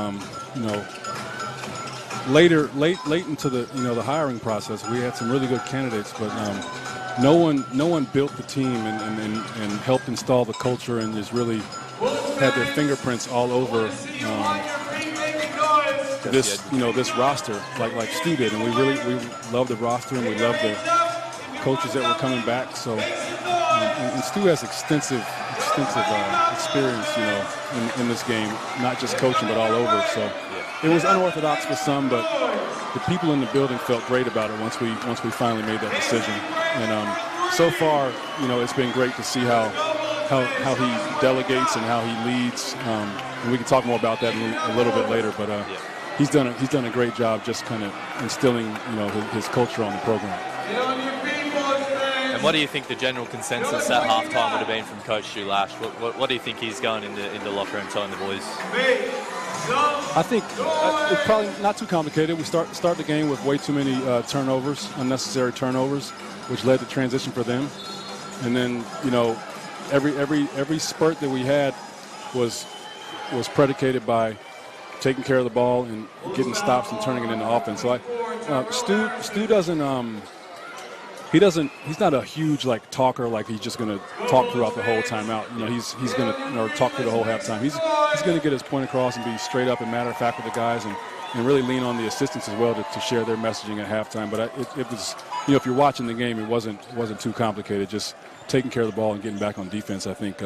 late into the the hiring process, we had some really good candidates, but no one built the team and helped install the culture and just really had their fingerprints all over this roster like Stu did, and we love the roster and we love the coaches that were coming back. So and Stu has extensive experience, in this game, not just coaching but all over. So it was unorthodox for some, but the people in the building felt great about it once we finally made that decision. And so far, it's been great to see how he delegates and how he leads. And we can talk more about that a little bit later. But he's done a great job just kind of instilling his culture on the program. And what do you think the general consensus at halftime would have been from Coach Stu Lash? What do you think he's going in the locker room telling the boys? I think it's probably not too complicated. We start the game with way too many turnovers, unnecessary turnovers, which led to transition for them. And then every spurt that we had was predicated by taking care of the ball and getting stops and turning it into offense. So Stu doesn't. He's not a huge talker, like he's just going to talk throughout the whole timeout. He's going to talk through the whole halftime. He's going to get his point across and be straight up and matter of fact with the guys and really lean on the assistants as well to share their messaging at halftime. But it was, if you're watching the game, it wasn't too complicated. Just taking care of the ball and getting back on defense. I think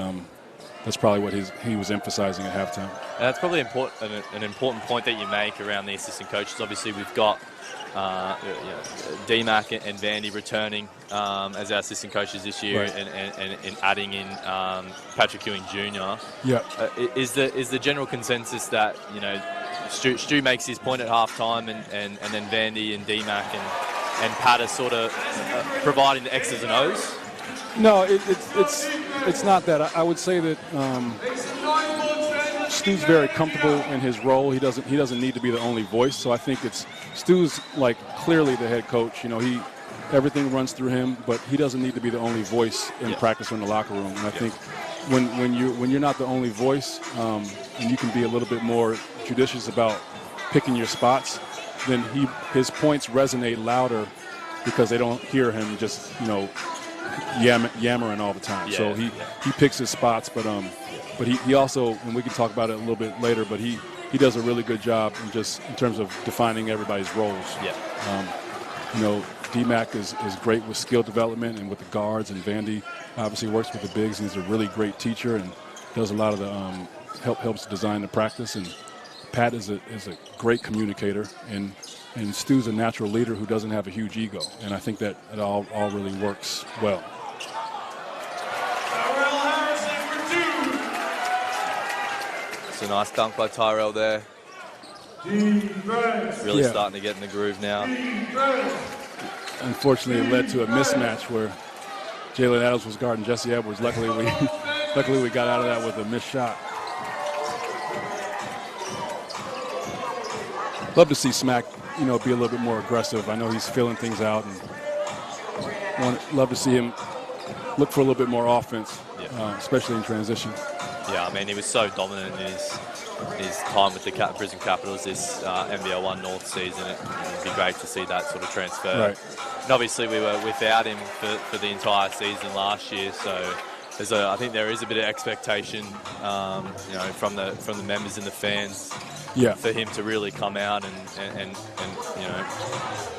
that's probably what he was emphasizing at halftime. That's probably an important point that you make around the assistant coaches. Obviously, we've got D-Mac and Vandy returning as our assistant coaches this year, right. and adding in Patrick Ewing Jr. Yeah. Is the general consensus that Stu makes his point at halftime, and then Vandy and D-Mac and Pat are sort of providing the X's and O's? No, it's not that. I would say that Stu's very comfortable in his role. He doesn't need to be the only voice. So I think Stu's clearly the head coach. Everything runs through him, but he doesn't need to be the only voice in practice or in the locker room. And I think when you're not the only voice, and you can be a little bit more judicious about picking your spots, then his points resonate louder because they don't hear him just yammering all the time. So he picks his spots, but he also, and we can talk about it a little bit later, but he does a really good job in terms of defining everybody's roles. D-Mac is great with skill development and with the guards, and Vandy obviously works with the bigs, and he's a really great teacher and does a lot of the helps design the practice. And Pat is a great communicator, and Stu's a natural leader who doesn't have a huge ego, and I think that it all really works well. It's a nice dunk by Tyrell there. Really starting to get in the groove now. Unfortunately, it led to a mismatch where Jalen Adams was guarding Jesse Edwards. Luckily, we got out of that with a missed shot. Love to see Smack, be a little bit more aggressive. I know he's feeling things out, and love to see him look for a little bit more offense, especially in transition. Yeah, I mean, he was so dominant in his time with the Brisbane Capitals this NBL1 North season. It'd be great to see that sort of transfer. Right. And obviously, we were without him for the entire season last year, so I think there is a bit of expectation, from the members and the fans, for him to really come out and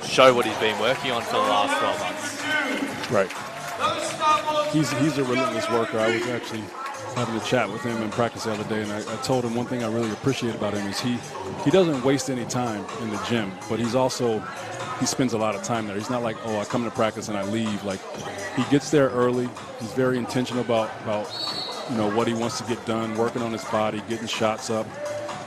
show what he's been working on for the last 12 months. Right. He's a relentless worker. I was actually having a chat with him in practice the other day, and I told him one thing I really appreciate about him is he doesn't waste any time in the gym, but he spends a lot of time there. He's not like, I come to practice and I leave. He gets there early. He's very intentional about what he wants to get done, working on his body, getting shots up.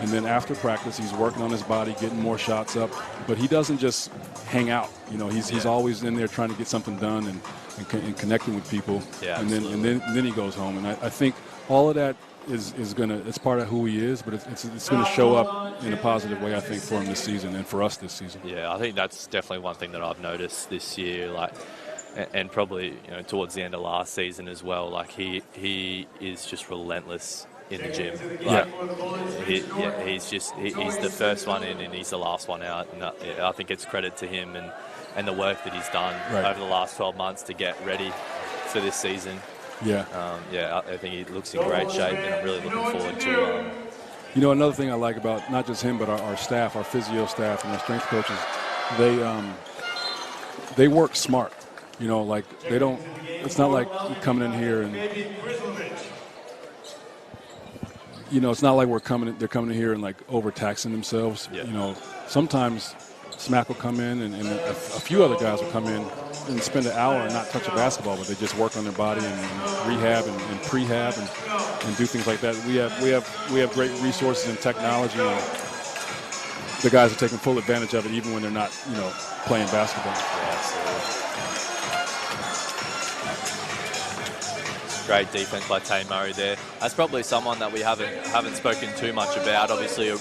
And then after practice, he's working on his body, getting more shots up. But he doesn't just hang out. He's always in there trying to get something done and connecting with people. Yeah, and then he goes home. And I think all of that is it's part of who he is, but it's going to show up in a positive way, I think, for him this season and for us this season. Yeah, I think that's definitely one thing that I've noticed this year, and probably towards the end of last season as well. He is just relentless in the gym. Yeah. He's the first one in and he's the last one out. And I think it's credit to him and the work that he's done over the last 12 months to get ready for this season. Yeah. I think he looks in great shape, and I'm really looking forward to. You know, another thing I like about not just him, but our staff, our physio staff, and our strength coaches, they work smart. You know, like they don't. It's not like coming in here and. You know, it's not like they're coming in here and like overtaxing themselves. Yeah. You know, sometimes Smack will come in and a few other guys will come in and spend an hour and not touch a basketball, but they just work on their body and rehab and prehab and do things like that. We have great resources and technology, and the guys are taking full advantage of it even when they're not, you know, playing basketball. Yeah, absolutely. Great defense by Tay Murray there. That's probably someone that we haven't spoken too much about. Obviously, a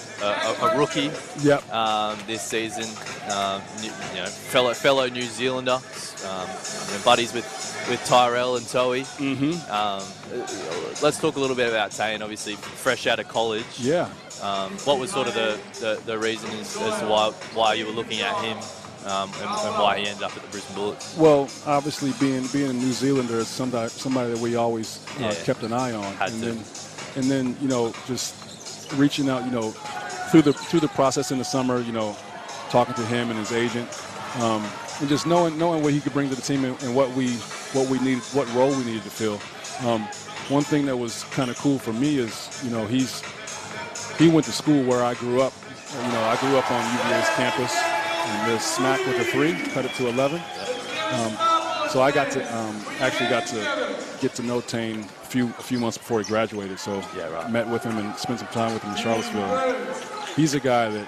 rookie. Yep. This season, fellow New Zealander, buddies with Tyrell and Toey. Let's talk a little bit about Tay, and obviously fresh out of college. Yeah. What was sort of the reason as to why you were looking at him? And why he ended up at the Brisbane Bullets? Well, obviously, being a New Zealander is somebody that we always kept an eye on, and then you know, just reaching out, you know, through the process in the summer, you know, talking to him and his agent, and just knowing what he could bring to the team and what role we needed to fill. One thing that was kind of cool for me is, you know, he went to school where I grew up. You know, I grew up on UVA's campus. And the Smack with a 3, cut it to 11. So I got to get to know Tane a few months before he graduated. So met with him and spent some time with him in Charlottesville. He's a guy that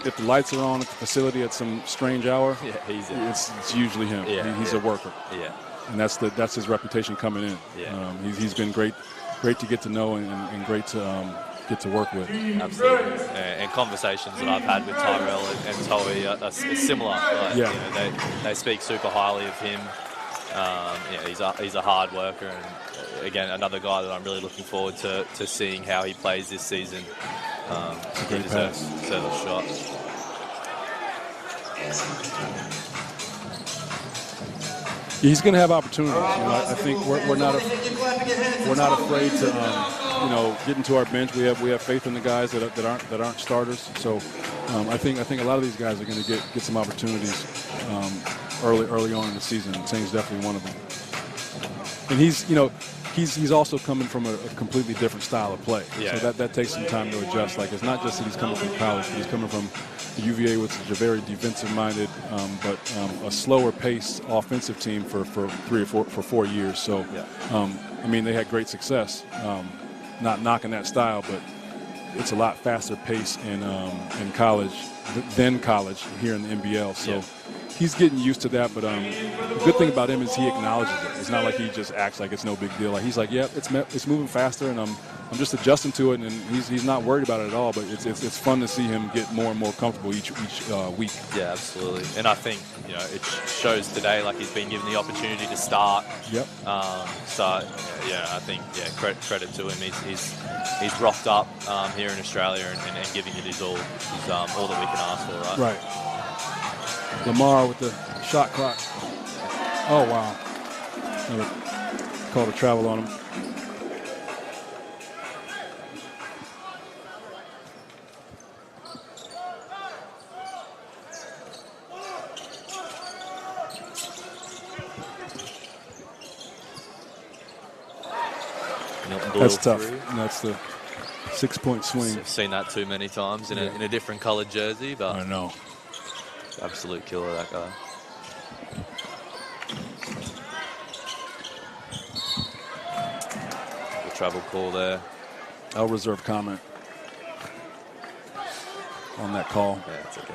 if the lights are on at the facility at some strange hour, it's usually him. He's a worker. Yeah. And that's his reputation coming in. Yeah. He's been great to get to know and great to get to work with. Absolutely. And conversations that I've had with Tyrell and Toey are similar. Like, you know, they speak super highly of him. He's a hard worker, and again, another guy that I'm really looking forward to seeing how he plays this season. He deserves a shot. He's going to have opportunities. You know, I think we're not afraid to you know, get into our bench. We have faith in the guys that aren't starters. So I think a lot of these guys are going to get some opportunities early on in the season. And Tane's definitely one of them. And he's also coming from a completely different style of play. Yeah. So that takes some time to adjust. Like, it's not just that he's coming from college, but he's coming from the UVA, which is a very defensive-minded, but a slower-paced offensive team for 4 years. So, I mean, they had great success. Not knocking that style, but it's a lot faster pace in college than college here in the NBL. So he's getting used to that. But the good thing about him is he acknowledges it. It's not like he just acts like it's no big deal. Like, he's like, yeah, it's moving faster, and I'm just adjusting to it, and he's not worried about it at all. But it's fun to see him get more and more comfortable each week. Yeah, absolutely. And I think, you know, it shows today, like, he's been given the opportunity to start. Yep. I think credit to him. He's rocked up here in Australia and giving it his all. He's all that we can ask for, right? Right. Lamar with the shot clock. Oh wow. Called a travel on him. That's tough. And that's the 6-point swing. I've seen that too many times in a different coloured jersey, but I know. Absolute killer, that guy. The travel call there. I'll reserve comment on that call. Yeah, it's okay.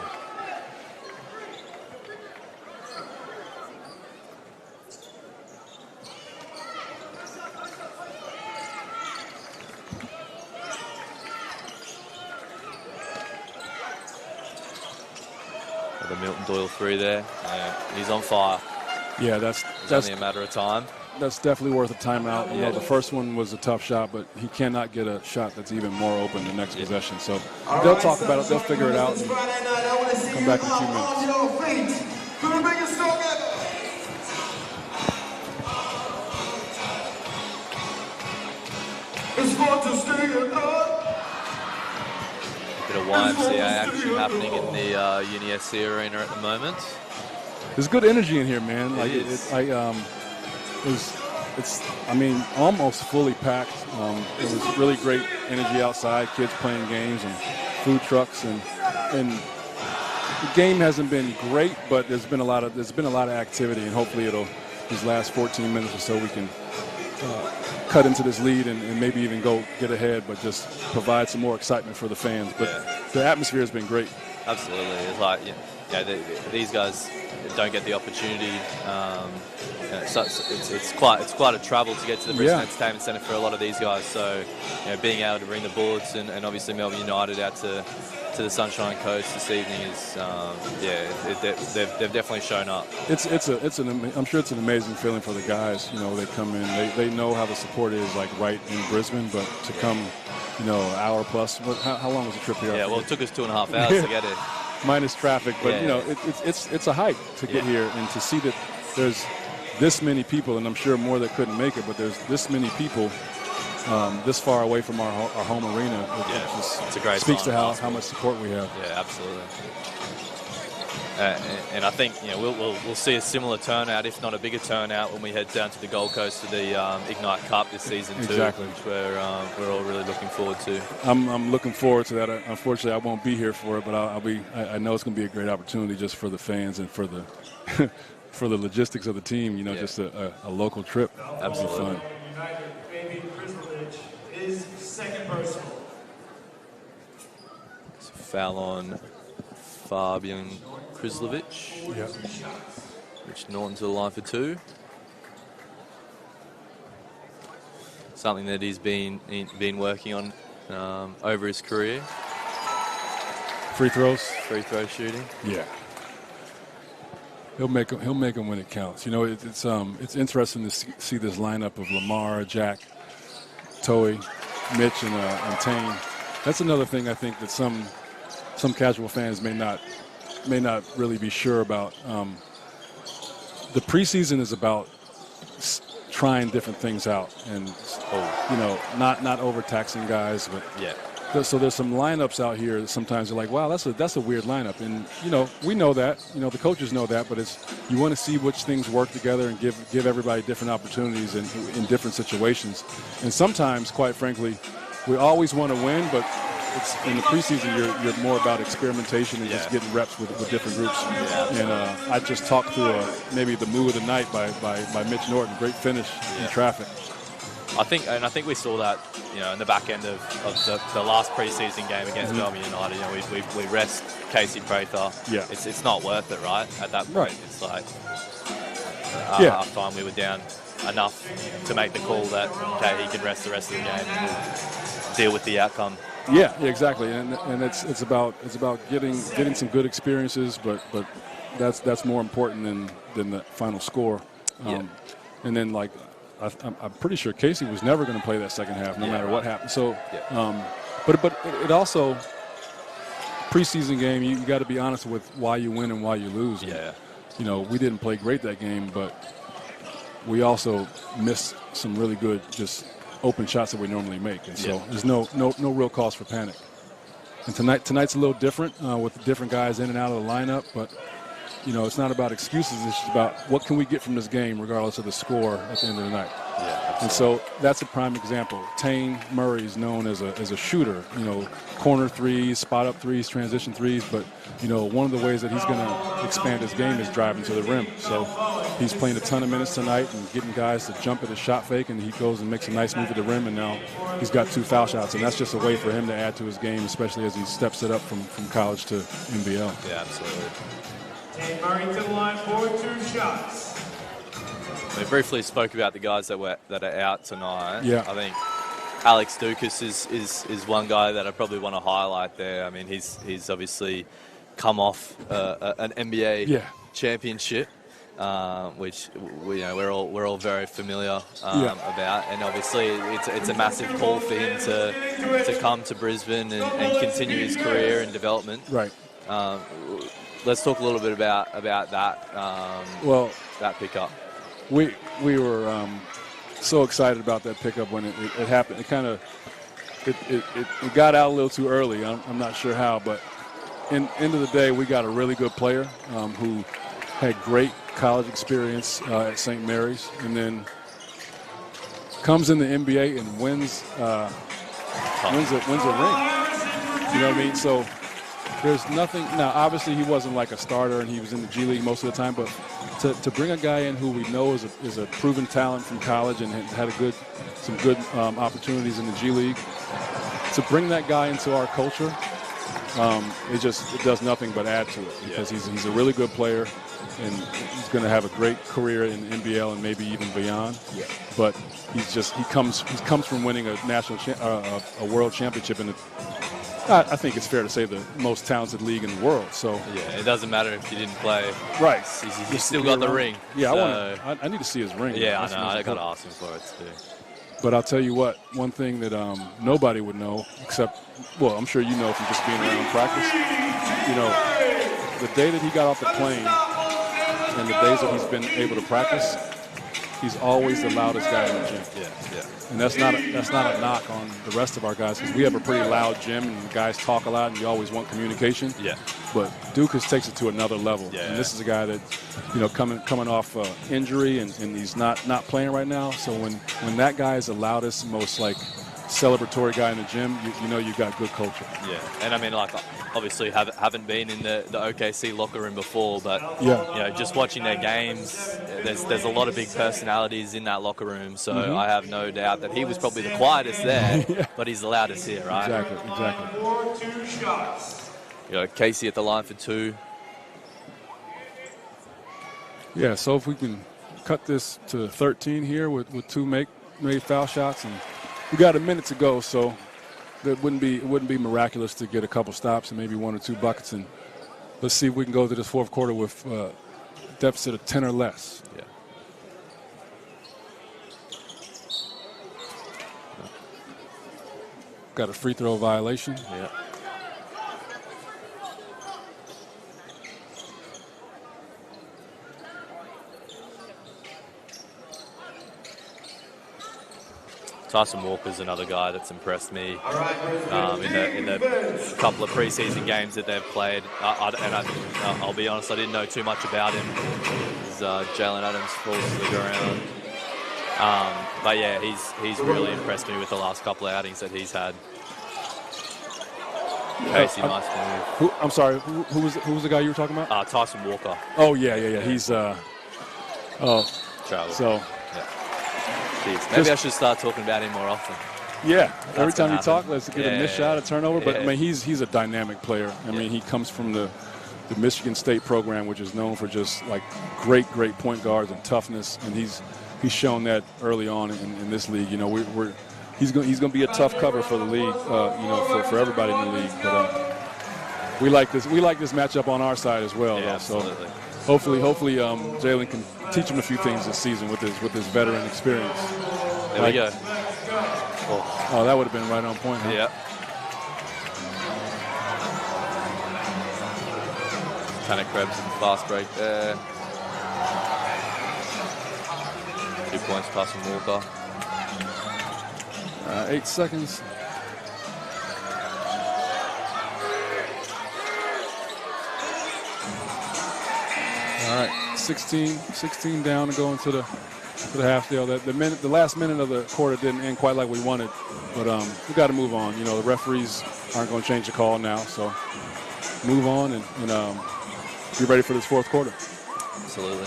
The Milton Doyle 3 there. He's on fire. Yeah, that's only a matter of time. that's definitely worth a timeout. You know, the first one was a tough shot, but he cannot get a shot that's even more open the next possession. So they'll talk about it, they'll figure it out, and come back in a few minutes. It's fun to stay alive. Bit of YMCA action happening in the UNISC Arena at the moment. There's good energy in here, man. Like I mean, almost fully packed. It was really great energy outside, kids playing games and food trucks, and the game hasn't been great, but there's been a lot of activity, and hopefully these last 14 minutes or so we can cut into this lead and maybe even go get ahead, but just provide some more excitement for the fans. But the atmosphere has been great. Absolutely. It's like, these guys don't get the opportunity. It's quite a travel to get to the Brisbane Entertainment Centre for a lot of these guys. So, being able to bring the Bullets and obviously Melbourne United out to the Sunshine Coast this evening is, they've definitely shown up. I'm sure it's an amazing feeling for the guys. You know, they come in, they know how the support is, like, right in Brisbane, but to come, an hour plus. How long was the trip here? Yeah, well, it took us 2.5 hours to get it. Minus traffic, but it's a hike to get here, and to see that there's this many people, and I'm sure more that couldn't make it, but there's this many people this far away from our home arena. It's a great speaks to how much support we have. Yeah, absolutely. And I think we'll see a similar turnout, if not a bigger turnout, when we head down to the Gold Coast for the Ignite Cup this season too. Exactly. Which we're all really looking forward to. I'm looking forward to that. Unfortunately, I won't be here for it, but I know it's going to be a great opportunity just for the fans and for the for the logistics of the team. Just a local trip. Absolutely. Fun. United, Baby Privilege is second personal. It's a foul on Fabian Krislovic. Yeah. Rich Norton to the line for 2. Something that he's been working on over his career. Free throws shooting. Yeah. He'll make them when it counts. It's interesting to see this lineup of Lamar, Jack, Toei, Mitch, and Tane. That's another thing I think that some casual fans may not really be sure about. The preseason is about trying different things out, and not overtaxing guys, but so there's some lineups out here that sometimes you're like, wow, that's a weird lineup, and we know that, the coaches know that, but you want to see which things work together and give everybody different opportunities in different situations, and sometimes, quite frankly, we always want to win, but in the preseason, you're more about experimentation and just getting reps with different groups. And I just talked through maybe the move of the night by Mitch Norton. Great finish in traffic. I think we saw that in the back end of the last preseason game against Melbourne United. We rest Casey Prather. Yeah. It's not worth it, right? At that point, right. It's like half time we were down enough to make the call that he can rest the rest of the game and we'll deal with the outcome. Yeah, exactly, and it's about getting some good experiences, but that's more important than the final score. And then I'm pretty sure Casey was never going to play that second half, no matter what happened. So, but it also preseason game. You got to be honest with why you win and why you lose. And, we didn't play great that game, but we also missed some really good just open shots that we normally make, and so there's no real cause for panic. And tonight's a little different with the different guys in and out of the lineup, but it's not about excuses. It's just about what can we get from this game, regardless of the score at the end of the night. And so that's a prime example. Tane Murray is known as a shooter. Corner threes, spot up threes, transition threes. But one of the ways that he's going to expand his game is driving to the rim. So he's playing a ton of minutes tonight and getting guys to jump at his shot fake, and he goes and makes a nice move at the rim. And now he's got 2 foul shots, and that's just a way for him to add to his game, especially as he steps it up from college to NBL. Yeah, absolutely. And Murray to the line for 2 shots. We briefly spoke about the guys that are out tonight. Yeah. I think Alex Dukas is one guy that I probably want to highlight there. I mean, he's obviously come off an NBA championship. which we're all very familiar about, and obviously it's a massive call for him to come to Brisbane and continue his career and development. Right. Let's talk a little bit about that. That pickup. We were so excited about that pickup when it happened. It kind of it got out a little too early. I'm not sure how, but end of the day, we got a really good player who had great college experience at St. Mary's, and then comes in the NBA and wins a ring. You know what I mean? So there's nothing. Now, obviously, he wasn't like a starter, and he was in the G League most of the time. But to bring a guy in who we know is a proven talent from college and had some good opportunities in the G League, to bring that guy into our culture, it does nothing but add to it, because he's a really good player, and he's going to have a great career in NBL and maybe even beyond. Yeah. But he comes from winning a a world championship in I think it's fair to say the most talented league in the world. So it doesn't matter if you didn't play. Right. You still got the ring. Yeah, so. I need to see his ring. Yeah, I know. I got to ask him for it too. But I'll tell you what, one thing that nobody would know, except, well, I'm sure you know from just being around practice, the day that he got off the plane and the days that he's been able to practice, he's always the loudest guy in the gym. Yeah. And that's not a knock on the rest of our guys, because we have a pretty loud gym and the guys talk a lot and you always want communication. Yeah. But Dukas takes it to another level. Yeah. And this is a guy that, coming off injury and he's not playing right now. So when that guy is the loudest, most celebratory guy in the gym, you know you've got good culture. Yeah, and I mean, obviously haven't been in the OKC locker room before, but just watching their games, there's a lot of big personalities in that locker room. So I have no doubt that he was probably the quietest there, but he's the loudest here, right? Exactly. 2 shots. Casey at the line for 2. Yeah, so if we can cut this to 13 here with 2 made foul shots, and we got a minute to go, so it wouldn't be miraculous to get a couple stops and maybe 1 or 2 buckets. And let's see if we can go to this fourth quarter with a deficit of 10 or less. Yeah. Got a free throw violation. Yeah. Tyson Walker's another guy that's impressed me in the couple of preseason games that they've played. I'll be honest, I didn't know too much about him as Jalen Adams falls to the ground. But yeah, he's really impressed me with the last couple of outings that he's had. Casey, nice move. I'm sorry, who was the guy you were talking about? Tyson Walker. Oh yeah. He's Travel. So. Maybe I should start talking about him more often. Yeah, every time you talk, let's get a missed shot, a turnover. But I mean, he's a dynamic player. I mean, he comes from the Michigan State program, which is known for just great point guards and toughness, and he's shown that early on in this league. He's going to be a tough cover for the league. For everybody in the league. But we like this matchup on our side as well. Yeah, so absolutely. Hopefully, Jalen can teach him a few things this season with his veteran experience. There we go. Oh, that would have been right on point. Huh? Yeah. Tanner Krebs in the fast break there. 2 points, Tyson Walker. 8 seconds. All right, 16 down to go into the half deal. The last minute of the quarter didn't end quite like we wanted, but we got to move on. The referees aren't going to change the call now, so move on and be ready for this fourth quarter. Absolutely.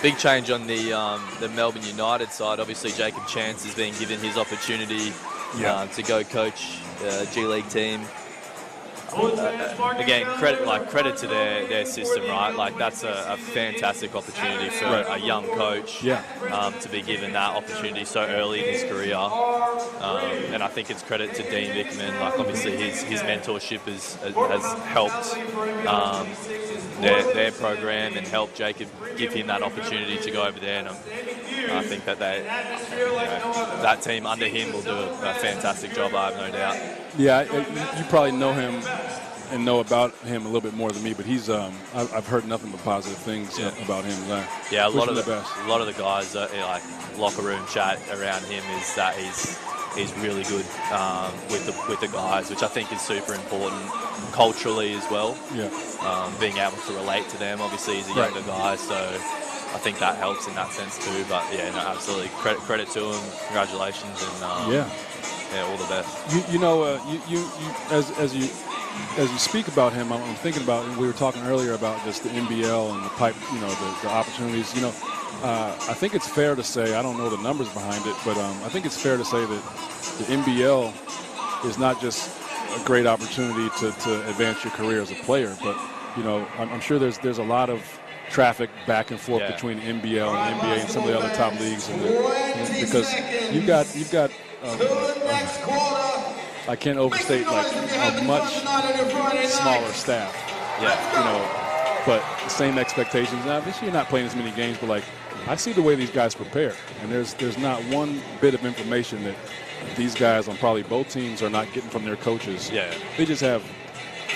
Big change on the Melbourne United side. Obviously, Jacob Chance has been given his opportunity to go coach the G League team. again, credit to their system, right? Like that's a fantastic opportunity for a young coach to be given that opportunity so early in his career. And I think it's credit to Dean Vickman. Like obviously his mentorship has helped their program and helped Jacob give him that opportunity to go over there. And I think that that team under him will do a fantastic job. I have no doubt. Yeah, you probably know him and know about him a little bit more than me, but he's I've heard nothing but positive things about him. Yeah, a lot of the guys like locker room chat around him is that he's really good with the guys, which I think is super important culturally as well. Yeah, being able to relate to them. Obviously, he's a younger guy, so I think that helps in that sense too. But yeah, no, absolutely credit to him. Congratulations and yeah, all the best. You know, as you speak about him, I'm thinking about, and we were talking earlier about just the NBL and the pipe, you know, the opportunities. You know, I think it's fair to say, I don't know the numbers behind it, but I think it's fair to say that the NBL is not just a great opportunity to advance your career as a player, but you know, I'm sure there's a lot of traffic back and forth between NBL and NBA and some of the other top leagues, because you've got I can't overstate like a much smaller staff. Yeah, you know, but the same expectations. Now, obviously, you're not playing as many games, but like I see the way these guys prepare, and there's not one bit of information that these guys on probably both teams are not getting from their coaches. Yeah, they just have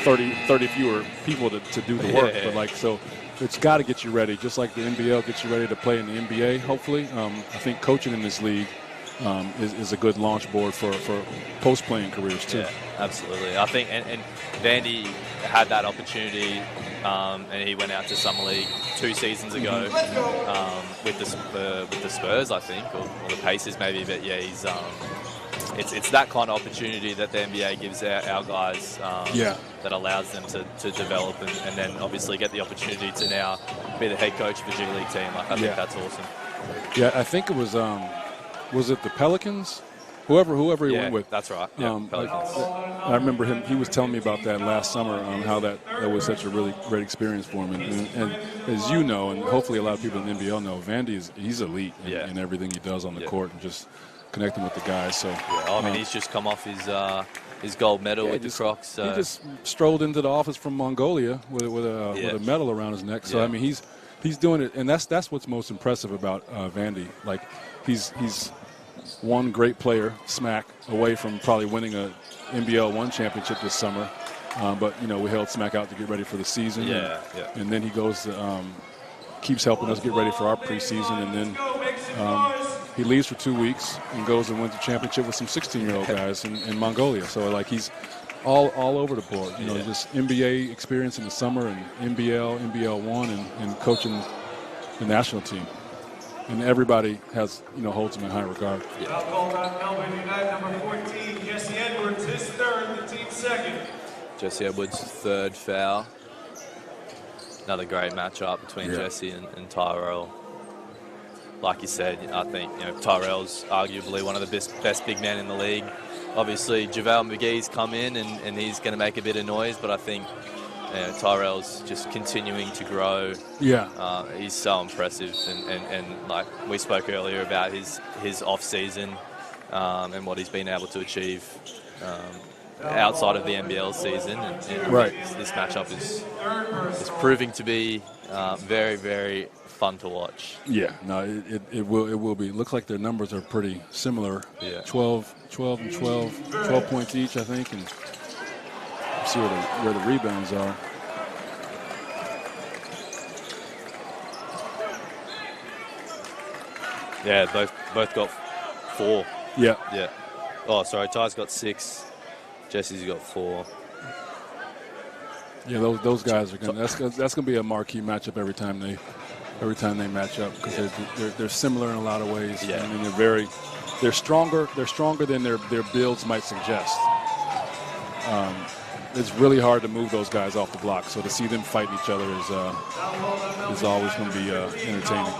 30 fewer people to do the work. But like so. It's got to get you ready, just like the NBL gets you ready to play in the NBA, hopefully. I think coaching in this league is a good launch board for post-playing careers, too. Yeah, absolutely. I think, and Vandy had that opportunity, and he went out to Summer League 2 seasons ago with the Spurs, I think, or the Pacers maybe. But, yeah, he's it's that kind of opportunity that the NBA gives our guys that allows them to develop and then obviously get the opportunity to now be the head coach of a G League team. Like, I think that's awesome. Yeah, I think it was it the Pelicans? Whoever he went with. That's right. Yeah, Pelicans. I remember him. He was telling me about that last summer, how that was such a really great experience for him. And as you know, and hopefully a lot of people in the NBL know, Vandy he's elite in everything he does on the court and just connecting with the guys. So I mean, he's just come off his gold medal with the Crocs. So. He just strolled into the office from Mongolia with a medal around his neck. So I mean, he's doing it, and that's what's most impressive about Vandy. Like he's one great player, Smack, away from probably winning a NBL 1 championship this summer. But you know, we held Smack out to get ready for the season. And then he goes, keeps helping us get ready for our preseason, and then. He leaves for 2 weeks and goes and wins a championship with some 16-year-old guys in Mongolia. So, like, he's all over the board. You know, just NBA experience in the summer and NBL, NBL 1, and coaching the national team. And everybody holds him in high regard. Foul called on Melbourne United, number 14, Jesse Edwards, his third, the team's second. Jesse Edwards' third foul. Another great matchup between Jesse and Tyrell. Like you said, I think Tyrell's arguably one of the best big men in the league. Obviously, JaVale McGee's come in and he's going to make a bit of noise, but I think Tyrell's just continuing to grow. Yeah, he's so impressive, and like we spoke earlier about his off season and what he's been able to achieve outside of the NBL season. And this matchup is proving to be very, very fun to watch. Yeah, no, it will be. It looks like their numbers are pretty similar. Yeah, 12 and 12 points each, I think, and see where the rebounds are. Yeah, both got 4. Yeah. Oh, sorry, Ty's got 6. Jesse's got 4. Yeah, those guys are gonna. That's gonna be a marquee matchup every time they match up, because they're similar in a lot of ways. Yeah. I mean, they're stronger. They're stronger than their builds might suggest. It's really hard to move those guys off the block. So to see them fight each other is always going to be entertaining.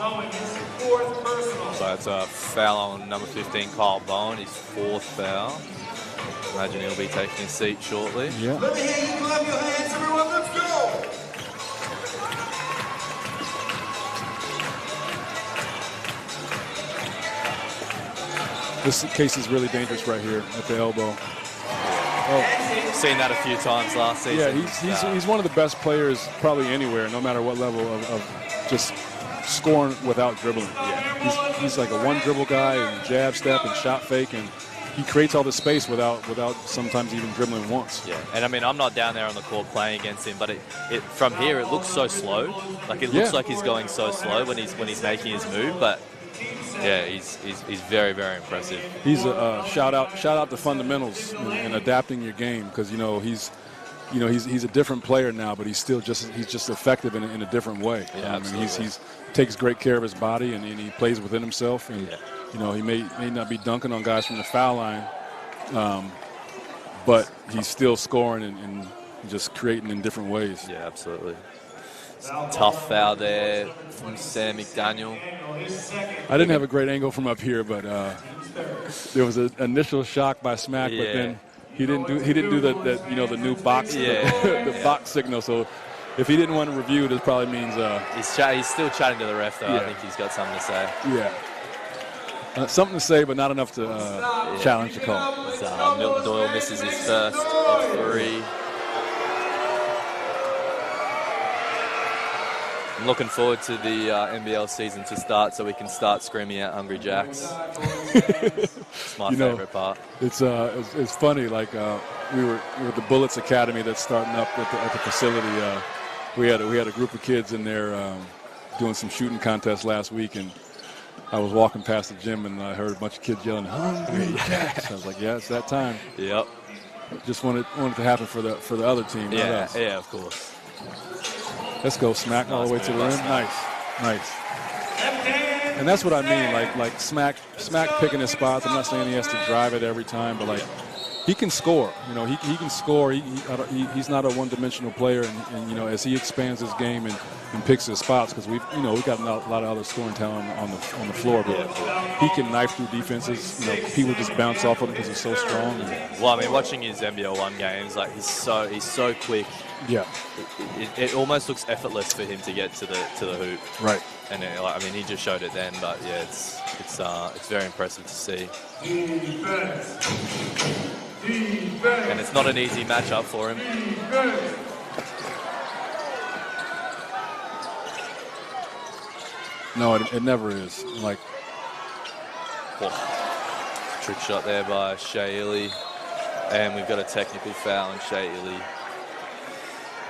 So it's a foul on number 15, Kyle Bowen, his 4th foul. imagine he'll be taking his seat shortly. Yeah. Let me hear you clap your hands, everyone. Let's go. This case is really dangerous right here at the elbow. Oh, seen that a few times last season. Yeah, he's one of the best players probably anywhere, no matter what level of just scoring without dribbling. Yeah, he's like a one dribble guy and jab step and shot fake, and he creates all the space without sometimes even dribbling once. Yeah, and I mean, I'm not down there on the court playing against him, but it from here it looks so slow. Like it looks like he's going so slow when he's making his move, but yeah, he's very, very impressive. He's a shout out to fundamentals and adapting your game, because he's a different player now, but he's just effective in a different way. Yeah, absolutely. He's takes great care of his body, and he plays within himself, and he may not be dunking on guys from the foul line, but he's still scoring and just creating in different ways. Yeah, absolutely. Tough foul there from Sam McDaniel. I didn't have a great angle from up here, but there was an initial shock by Smack, but then he didn't do the new box the box signal. So if he didn't want to review, this probably means he's still chatting to the ref though. I think he's got something to say. Yeah, something to say, but not enough to challenge the call. Milton Doyle misses his first of 3. I'm looking forward to the NBL season to start, so we can start screaming out "Hungry Jacks." It's my favorite part. It's funny. Like we were at the Bullets Academy that's starting up at the facility. We had a group of kids in there doing some shooting contests last week, and I was walking past the gym and I heard a bunch of kids yelling "Hungry Jacks." I was like, "Yeah, it's that time." Yep. Just wanted to happen for the other team. Not us. Yeah, of course. Let's go, Smack, all the way to the rim. Nice. And that's what I mean, like Smack picking his spots. I'm not saying he has to drive it every time, but like he can score. He can score. He's not a one-dimensional player, and as he expands his game and picks his spots, because we got a lot of other scoring talent on the floor, but he can knife through defenses. People just bounce off of him because he's so strong. Well, I mean, watching his NBL 1 games, like he's so quick. Yeah, it almost looks effortless for him to get to the hoop. Right. And I mean, he just showed it then, but yeah, it's very impressive to see. And it's not an easy matchup for him. No, it never is. Like, trick shot there by Shea Illy, and we've got a technical foul, and Shea Illy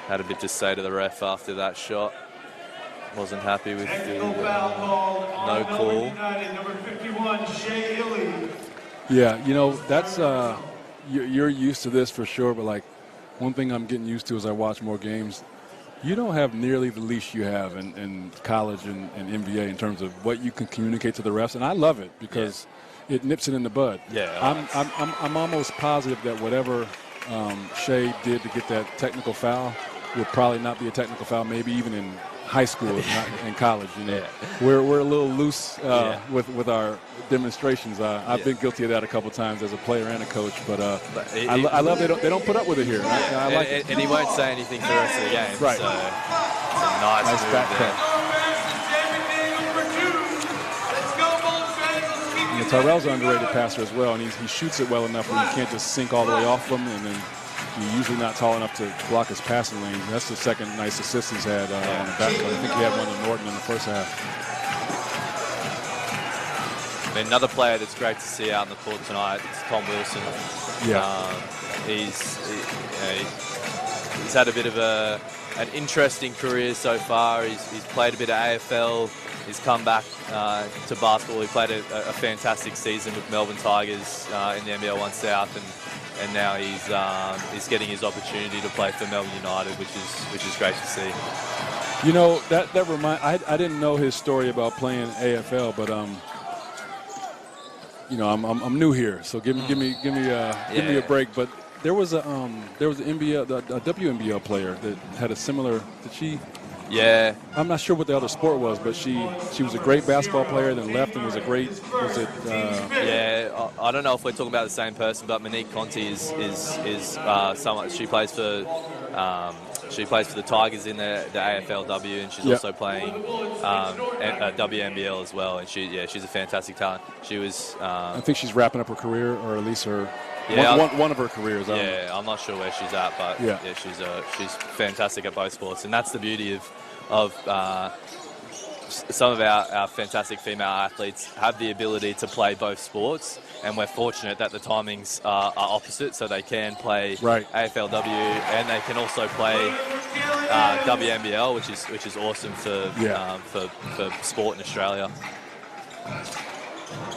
had a bit to say to the ref after that shot. Wasn't happy with the no call. Yeah, that's you're used to this for sure, but like one thing I'm getting used to as I watch more games, you don't have nearly the leash you have in college and NBA in terms of what you can communicate to the refs, and I love it because it nips it in the bud. Yeah, I'm almost positive that whatever Shea did to get that technical foul would probably not be a technical foul, maybe even in high school, not in college. We're a little loose with our demonstrations. I've been guilty of that a couple times as a player and a coach, but I love they don't put up with it here. I like it. And he won't say anything for the rest of the game. Right. So it's a nice move back cut. Tyrell's an underrated passer as well, and he shoots it well enough where you can't just sink all the way off him, and then you're usually not tall enough to block his passing lane. That's the second nice assist he's had on the backcourt. I think he had one to Norton in the first half. Another player that's great to see out on the court tonight is Tom Wilson. He's had a bit of an interesting career so far. He's played a bit of AFL. He's come back to basketball. He played a fantastic season with Melbourne Tigers in the NBL 1 South, and now he's getting his opportunity to play for Melbourne United, which is great to see. That remind I didn't know his story about playing AFL, but I'm new here, so give me a break. But there was a WNBL player that had a similar. Did she Yeah. I'm not sure what the other sport was, but she was a great basketball player, then left and was a great. Yeah, I don't know if we're talking about the same person, but Monique Conti is someone. She plays for the Tigers in the AFLW, and she's also playing WNBL as well. And she's a fantastic talent. She was. I think she's wrapping up her career, or at least her. Yeah, one of her careers. I'm not sure where she's at, but she's fantastic at both sports, and that's the beauty of some of our fantastic female athletes have the ability to play both sports, and we're fortunate that the timings are opposite, so they can play AFLW and they can also play WNBL, which is awesome for sport in Australia.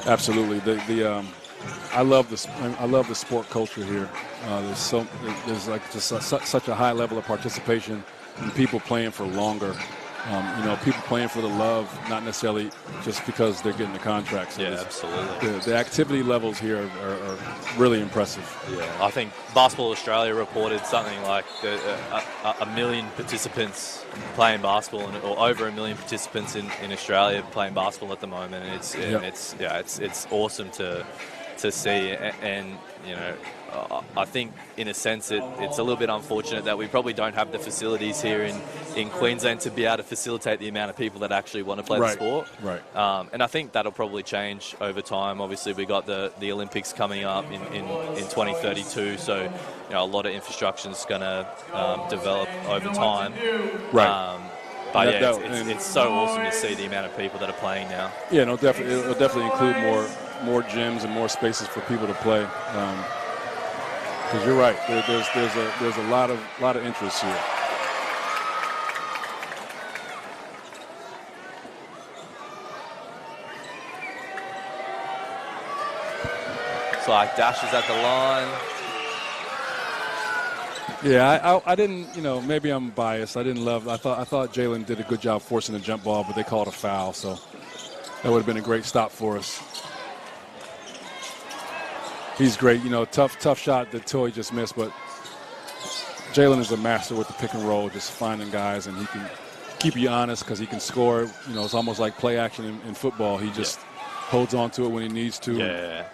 Absolutely, I love the sport culture here. There's like just such a high level of participation and people playing for longer. People playing for the love, not necessarily just because they're getting the contracts. So absolutely. The activity levels here are really impressive. Yeah, I think Basketball Australia reported something like a million participants playing basketball, or over 1 million participants in Australia playing basketball at the moment. And it's awesome to see, and I think in a sense it's a little bit unfortunate that we probably don't have the facilities here in Queensland to be able to facilitate the amount of people that actually want to play the sport. Right. And I think that'll probably change over time. Obviously, we got the Olympics coming up in 2032, so a lot of infrastructure is going to develop over time. Right. But it's so awesome to see the amount of people that are playing now. Yeah, no, it'll definitely include more gyms and more spaces for people to play. Because you're right, there's a lot of interest here. It's like dashes at the line. Yeah, I didn't. Maybe I'm biased. I thought Jalen did a good job forcing the jump ball, but they called a foul, so that would have been a great stop for us. He's great, tough shot that Toy just missed, but Jalen is a master with the pick and roll, just finding guys, and he can keep you honest because he can score. It's almost like play action in football. He just holds on to it when he needs to. Yeah.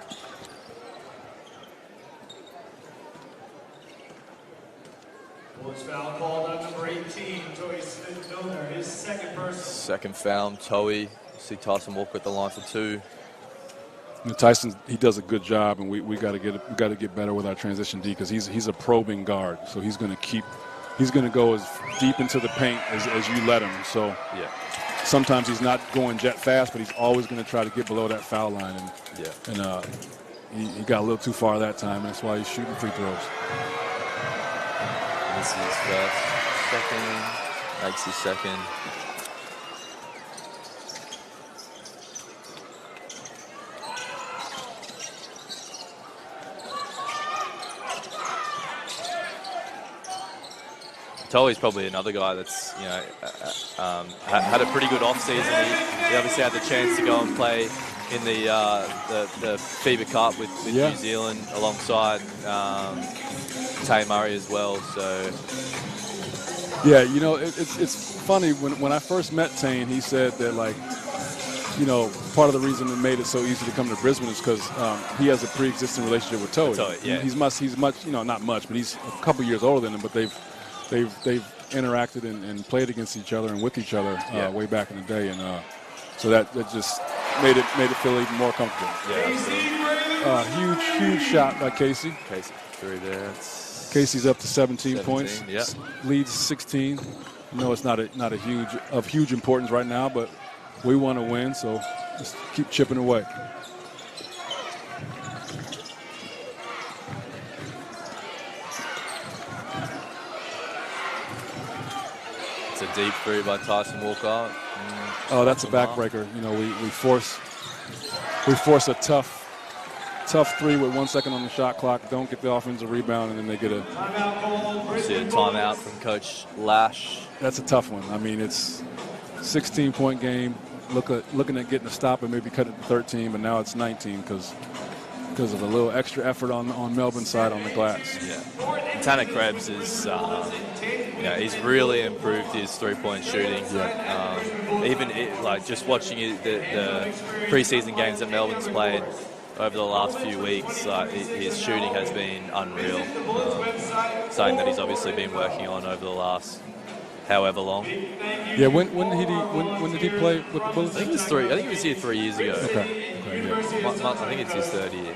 Bullets foul called on number 18, Toy Smith-Milner, his second person. Second foul, Toey. See Tyson Walker at the line for 2. Tyson, he does a good job, and we got to get better with our transition D because he's a probing guard, so he's going to go as deep into the paint as you let him. So sometimes he's not going jet fast, but he's always going to try to get below that foul line, and he got a little too far that time, and that's why he's shooting free throws. This is his first, second, makes his second. Toey's probably another guy that's had a pretty good off season. He obviously had the chance to go and play in the FIBA Cup with New Zealand alongside Tay Murray as well. So it's funny when I first met Tane, he said that part of the reason it made it so easy to come to Brisbane is because he has a pre-existing relationship with Toey. He's much not much, but he's a couple years older than him. But they've interacted and played against each other and with each other way back in the day, and so that just made it feel even more comfortable. Huge shot by Casey. Casey through there. Casey's up to 17 points. Yeah. Leads 16. It's not a huge importance right now, but we want to win, so just keep chipping away. It's a deep three by Tyson Walker. Oh, that's a backbreaker. We force a tough three with 1 second on the shot clock. Don't get the offensive rebound, and then they get a timeout from Coach Lash. That's a tough one. I mean, it's 16-point game. Looking at getting a stop and maybe cut it to 13, but now it's 19 because because of a little extra effort on Melbourne's side on the glass. Yeah. And Tanner Krebs is, he's really improved his three-point shooting. Yeah. Even like just watching the preseason games that Melbourne's played over the last few weeks, his shooting has been unreal. Something that he's obviously been working on over the last however long. Yeah, when did he play with the Bullets? I think it was 3. I think he was here 3 years ago. Okay. Yeah. I think it's his 3rd year.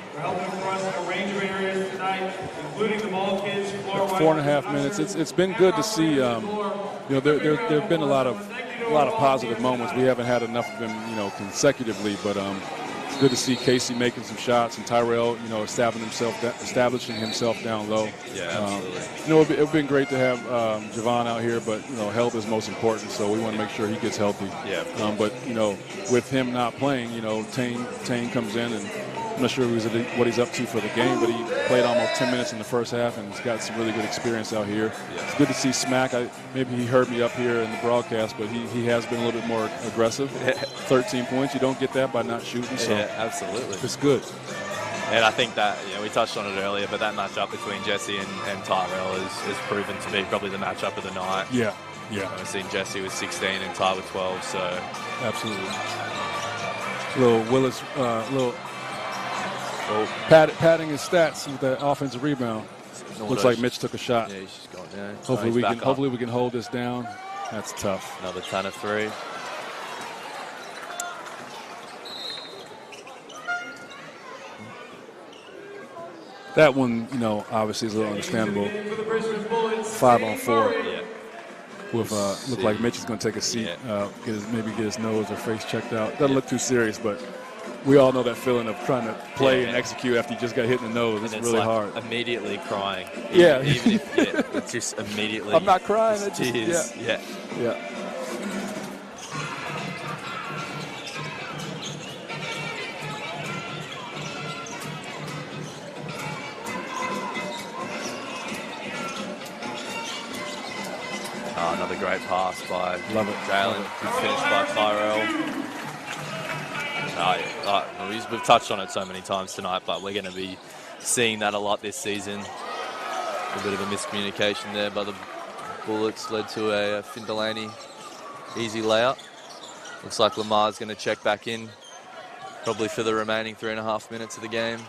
4.5 minutes. It's been good to see. There have been a lot of positive moments. We haven't had enough of them, consecutively, but it's good to see Casey making some shots and Tyrell, establishing himself down low. Yeah, absolutely. It's been great to have Javon out here, but health is most important, so we want to make sure he gets healthy. Yeah. But with him not playing, Tane comes in, and I'm not sure what he's up to for the game, but he played almost 10 minutes in the first half, and he's got some really good experience out here. Yeah. It's good to see Smack. Maybe he heard me up here in the broadcast, but he has been a little bit more aggressive. 13 points. You don't get that by not shooting. So yeah, absolutely. It's good. And I think that, we touched on it earlier, but that matchup between Jesse and Tyrell is proven to be probably the matchup of the night. Yeah. We've seen Jesse with 16 and Ty with 12, so. Absolutely. Little Willis, padding his stats with that offensive rebound. Looks like Mitch took a shot. Yeah, he's just gone down. Hopefully we can hold this down. That's tough. Another Tanner 3. That one, obviously is a little understandable. 5-on-4. Yeah. With look like Mitch is going to take a seat, maybe get his nose or face checked out. Doesn't look too serious, but we all know that feeling of trying to play and execute after you just got hit in the nose. It's really hard. Immediately crying. Yeah. Even if it's just immediately. I'm not crying. It's tears. Yeah. Another great pass by Jalen. Good finish by Tyrell. We've touched on it so many times tonight, but we're going to be seeing that a lot this season. A bit of a miscommunication there by the Bullets led to a Finn Delaney easy layup. Looks like Lamar's going to check back in, probably for the remaining 3.5 minutes of the game.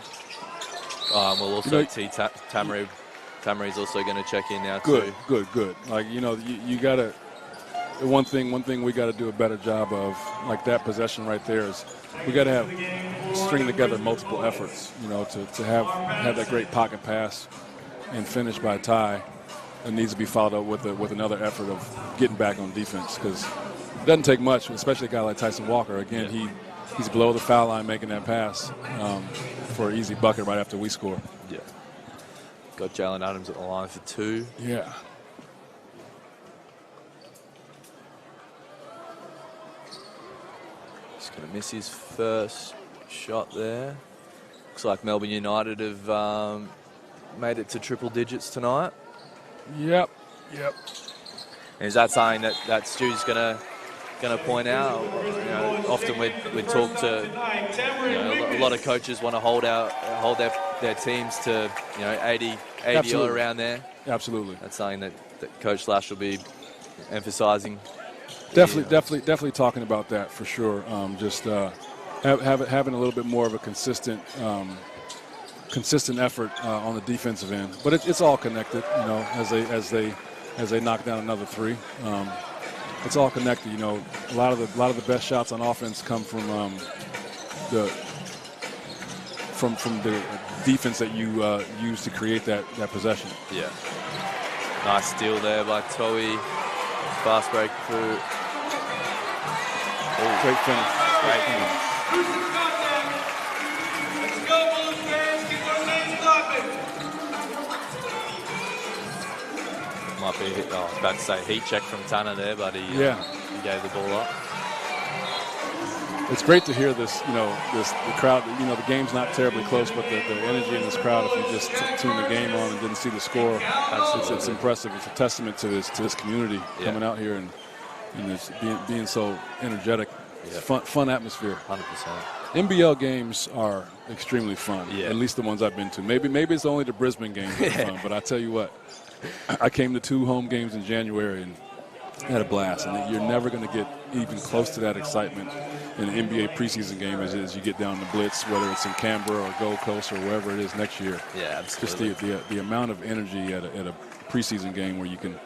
We'll also see Tamari's also going to check in now too. Good. Like, you got to, one thing we got to do a better job of, like that possession right there, is we got to string together multiple efforts, to have that great pocket pass and finish by Ty. It needs to be followed up with another effort of getting back on defense, because it doesn't take much, especially a guy like Tyson Walker. Again, he's below the foul line making that pass for an easy bucket right after we score. Yeah. Got Jalen Adams at the line for 2. Yeah. Just going to miss his first shot there. Looks like Melbourne United have made it to triple digits tonight. Yep. And is that something that Stu's going to point out? Often we talk to a lot of coaches want to hold their teams to 80 or around there. Absolutely. That's something that Coach Lash will be emphasizing. Definitely talking about that for sure. Having a little bit more of a consistent effort on the defensive end, but it's all connected. As they knock down another 3. It's all connected. A lot of the best shots on offense come from the defense that you use to create that possession. Yeah. Nice steal there by Toei. Fast break through. Great finish. Let's go, Bullets fans. Keep our names clapping. Might be, I was about to say heat check from Tanner there, but he gave the ball up. It's great to hear this, the crowd, the game's not terribly close, but the energy in this crowd, if you just tune the game on and didn't see the score, it's impressive. It's a testament to this community coming out here and it's being so energetic. It's fun atmosphere. 100%. NBL games are extremely fun. Yeah. At least the ones I've been to. Maybe it's only the Brisbane games that are fun. But I tell you what, I came to 2 home games in January and had a blast. And you're never going to get even close to that excitement in an NBA preseason game as you get down the Blitz, whether it's in Canberra or Gold Coast or wherever it is next year. Yeah, absolutely. Just the amount of energy at a preseason game where you can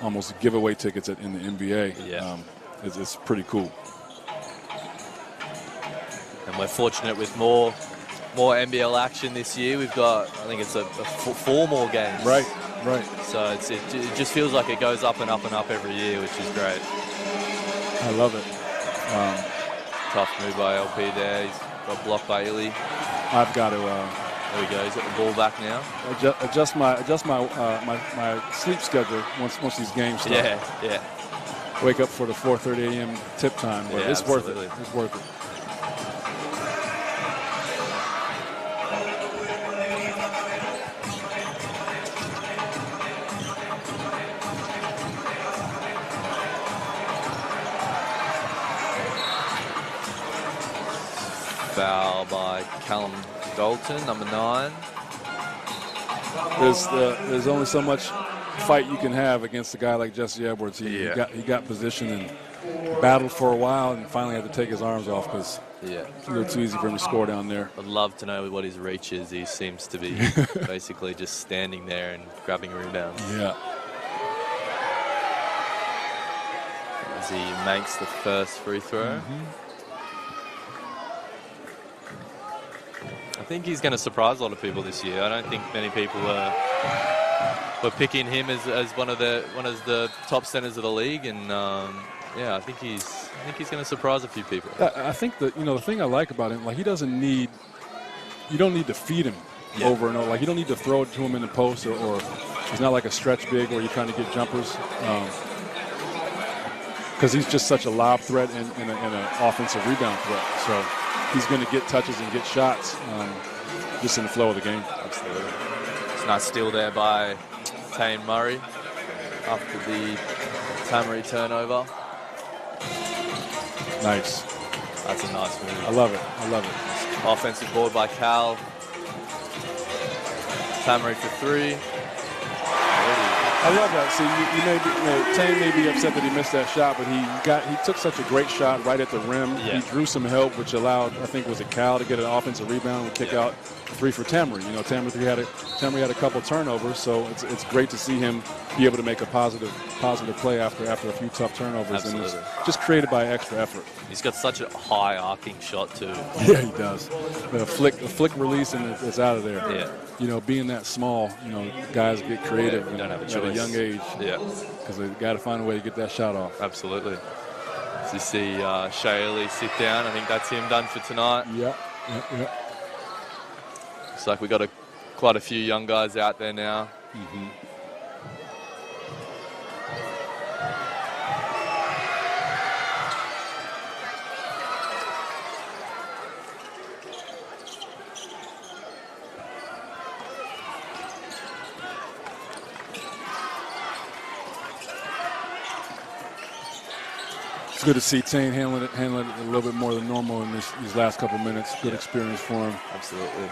almost give away tickets in the NBA. Yeah. It's pretty cool. And we're fortunate with more NBL action this year. We've got, I think it's 4 more games. Right. So it just feels like it goes up and up and up every year, which is great. I love it. Tough move by LP there. He's got blocked by Illy. I've got to. There we go. He's got the ball back now. Adjust my sleep schedule once these games start. Yeah. Wake up for the 4:30 a.m. tip time, but Yeah, it's absolutely. worth it. It's worth it. Foul by Callum Dalton, number 9. There's only so much fight you can have against a guy like Jesse Edwards. He got position and battled for a while and finally had to take his arms off because it's a little too easy for him to score down there. I'd love to know what his reach is. He seems to be basically just standing there and grabbing rebounds. Yeah. As he makes the first free throw. I think he's going to surprise a lot of people this year. I don't think many people were picking him as one of the top centers of the league, and I think he's going to surprise a few people. I think that the thing I like about him, like you don't need to feed him over and over. Like you don't need to throw it to him in the post or he's not like a stretch big where you're trying to get jumpers. Because he's just such a lob threat and an offensive rebound threat. So he's going to get touches and get shots just in the flow of the game. Absolutely. It's a nice steal there by Tane Murray after the Tamari turnover. Nice. That's a nice move. I love it. Offensive board by Cal. Tamari for 3. I love that. See, Tane may be upset that he missed that shot, but he took such a great shot right at the rim. Yeah. He drew some help, which allowed, I think, was it Cal to get an offensive rebound and kick out 3 for Tamari. Tamari had a couple turnovers, so it's great to see him be able to make a positive play after a few tough turnovers. Absolutely. And it's just created by extra effort. He's got such a high arcing shot too. Yeah, he does. A flick release and it's out of there. Yeah. Being that small, guys get creative don't have a at choice. a young age. Yeah. Because they got to find a way to get that shot off. Absolutely. So you see Shaylee sit down. I think that's him done for tonight. Yeah. Looks like we got quite a few young guys out there now. It's good to see Tane handling it a little bit more than normal in these last couple minutes. Good experience for him. Absolutely.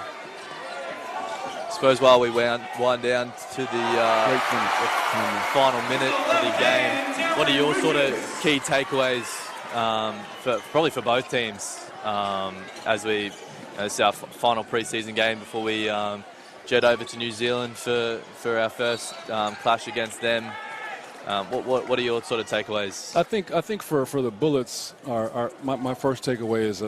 I suppose while we wind down to the final minute of the game, what are your sort of key takeaways probably for both teams as it's our final preseason game before we jet over to New Zealand for our first clash against them? What are your sort of takeaways? I think for the Bullets, my first takeaway is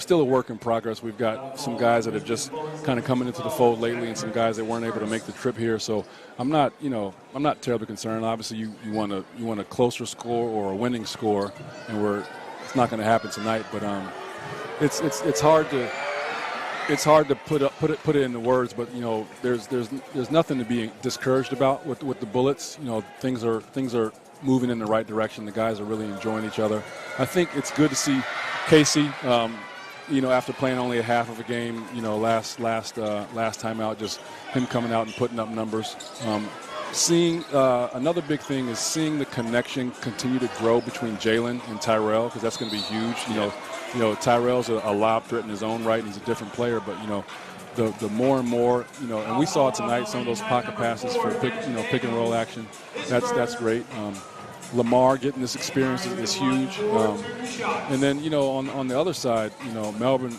still a work in progress. We've got some guys that have just kind of coming into the fold lately, and some guys that weren't able to make the trip here. So I'm not terribly concerned. Obviously, you want a closer score or a winning score, and it's not going to happen tonight. But it's hard to. It's hard to put it into words, but there's nothing to be discouraged about with the Bullets. Things are moving in the right direction. The guys are really enjoying each other. I think it's good to see Casey. After playing only a half of a game, last time out, just him coming out and putting up numbers. seeing another big thing is seeing the connection continue to grow between Jalen and Tyrell, because that's going to be huge. You know, Tyrell's a lob threat in his own right, and he's a different player. But the more and more, and we saw it tonight. Some of those pocket passes for pick and roll action. That's great. Lamar getting this experience is huge. And then on the other side, Melbourne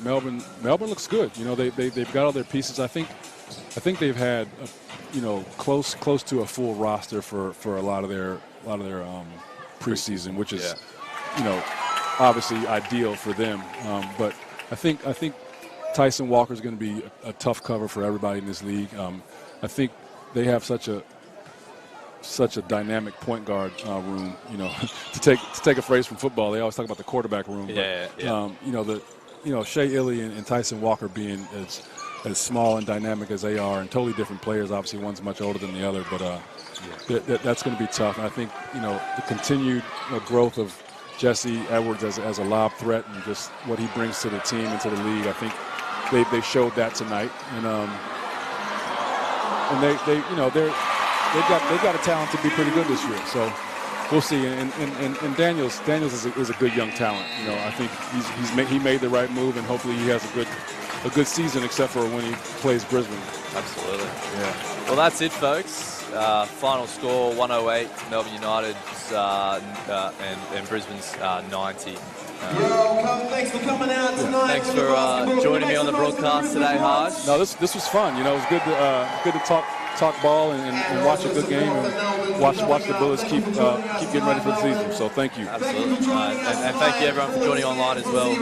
looks good. They've got all their pieces. I think they've had close to a full roster for a lot of their preseason, which is obviously ideal for them. But I think Tyson Walker is going to be a tough cover for everybody in this league. I think they have such a dynamic point guard room. To take a phrase from football, they always talk about the quarterback room. Yeah. Shea Illy and Tyson Walker being as small and dynamic as they are, and totally different players. Obviously, one's much older than the other, but that's going to be tough. And I think the continued growth of Jesse Edwards as a lob threat and just what he brings to the team and to the league. I think they showed that tonight, and they've got a talent to be pretty good this year. So we'll see. And Daniels is a good young talent. I think he made the right move, and hopefully he has a good season, except for when he plays Brisbane. Absolutely. Yeah. Well, that's it, folks. Final score 108 Melbourne United's and Brisbane's 90. Thanks for coming out tonight. Thanks for joining me on the broadcast today, Harsh. No, this was fun. It was good to talk ball and watch a good game and watch the Bullets keep getting ready for the season. So thank you. Absolutely. And thank you everyone for joining online as well.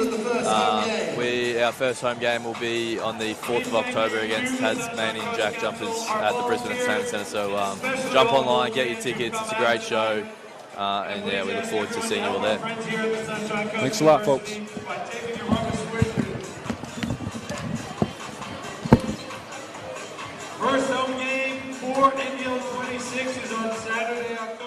Our first home game will be on the 4th of October against Tasmanian Jack Jumpers at the Brisbane Entertainment Centre. So jump online, get your tickets. It's a great show. And we look forward to seeing you all there. Thanks a lot, folks. First home game for NBL26 is on Saturday, October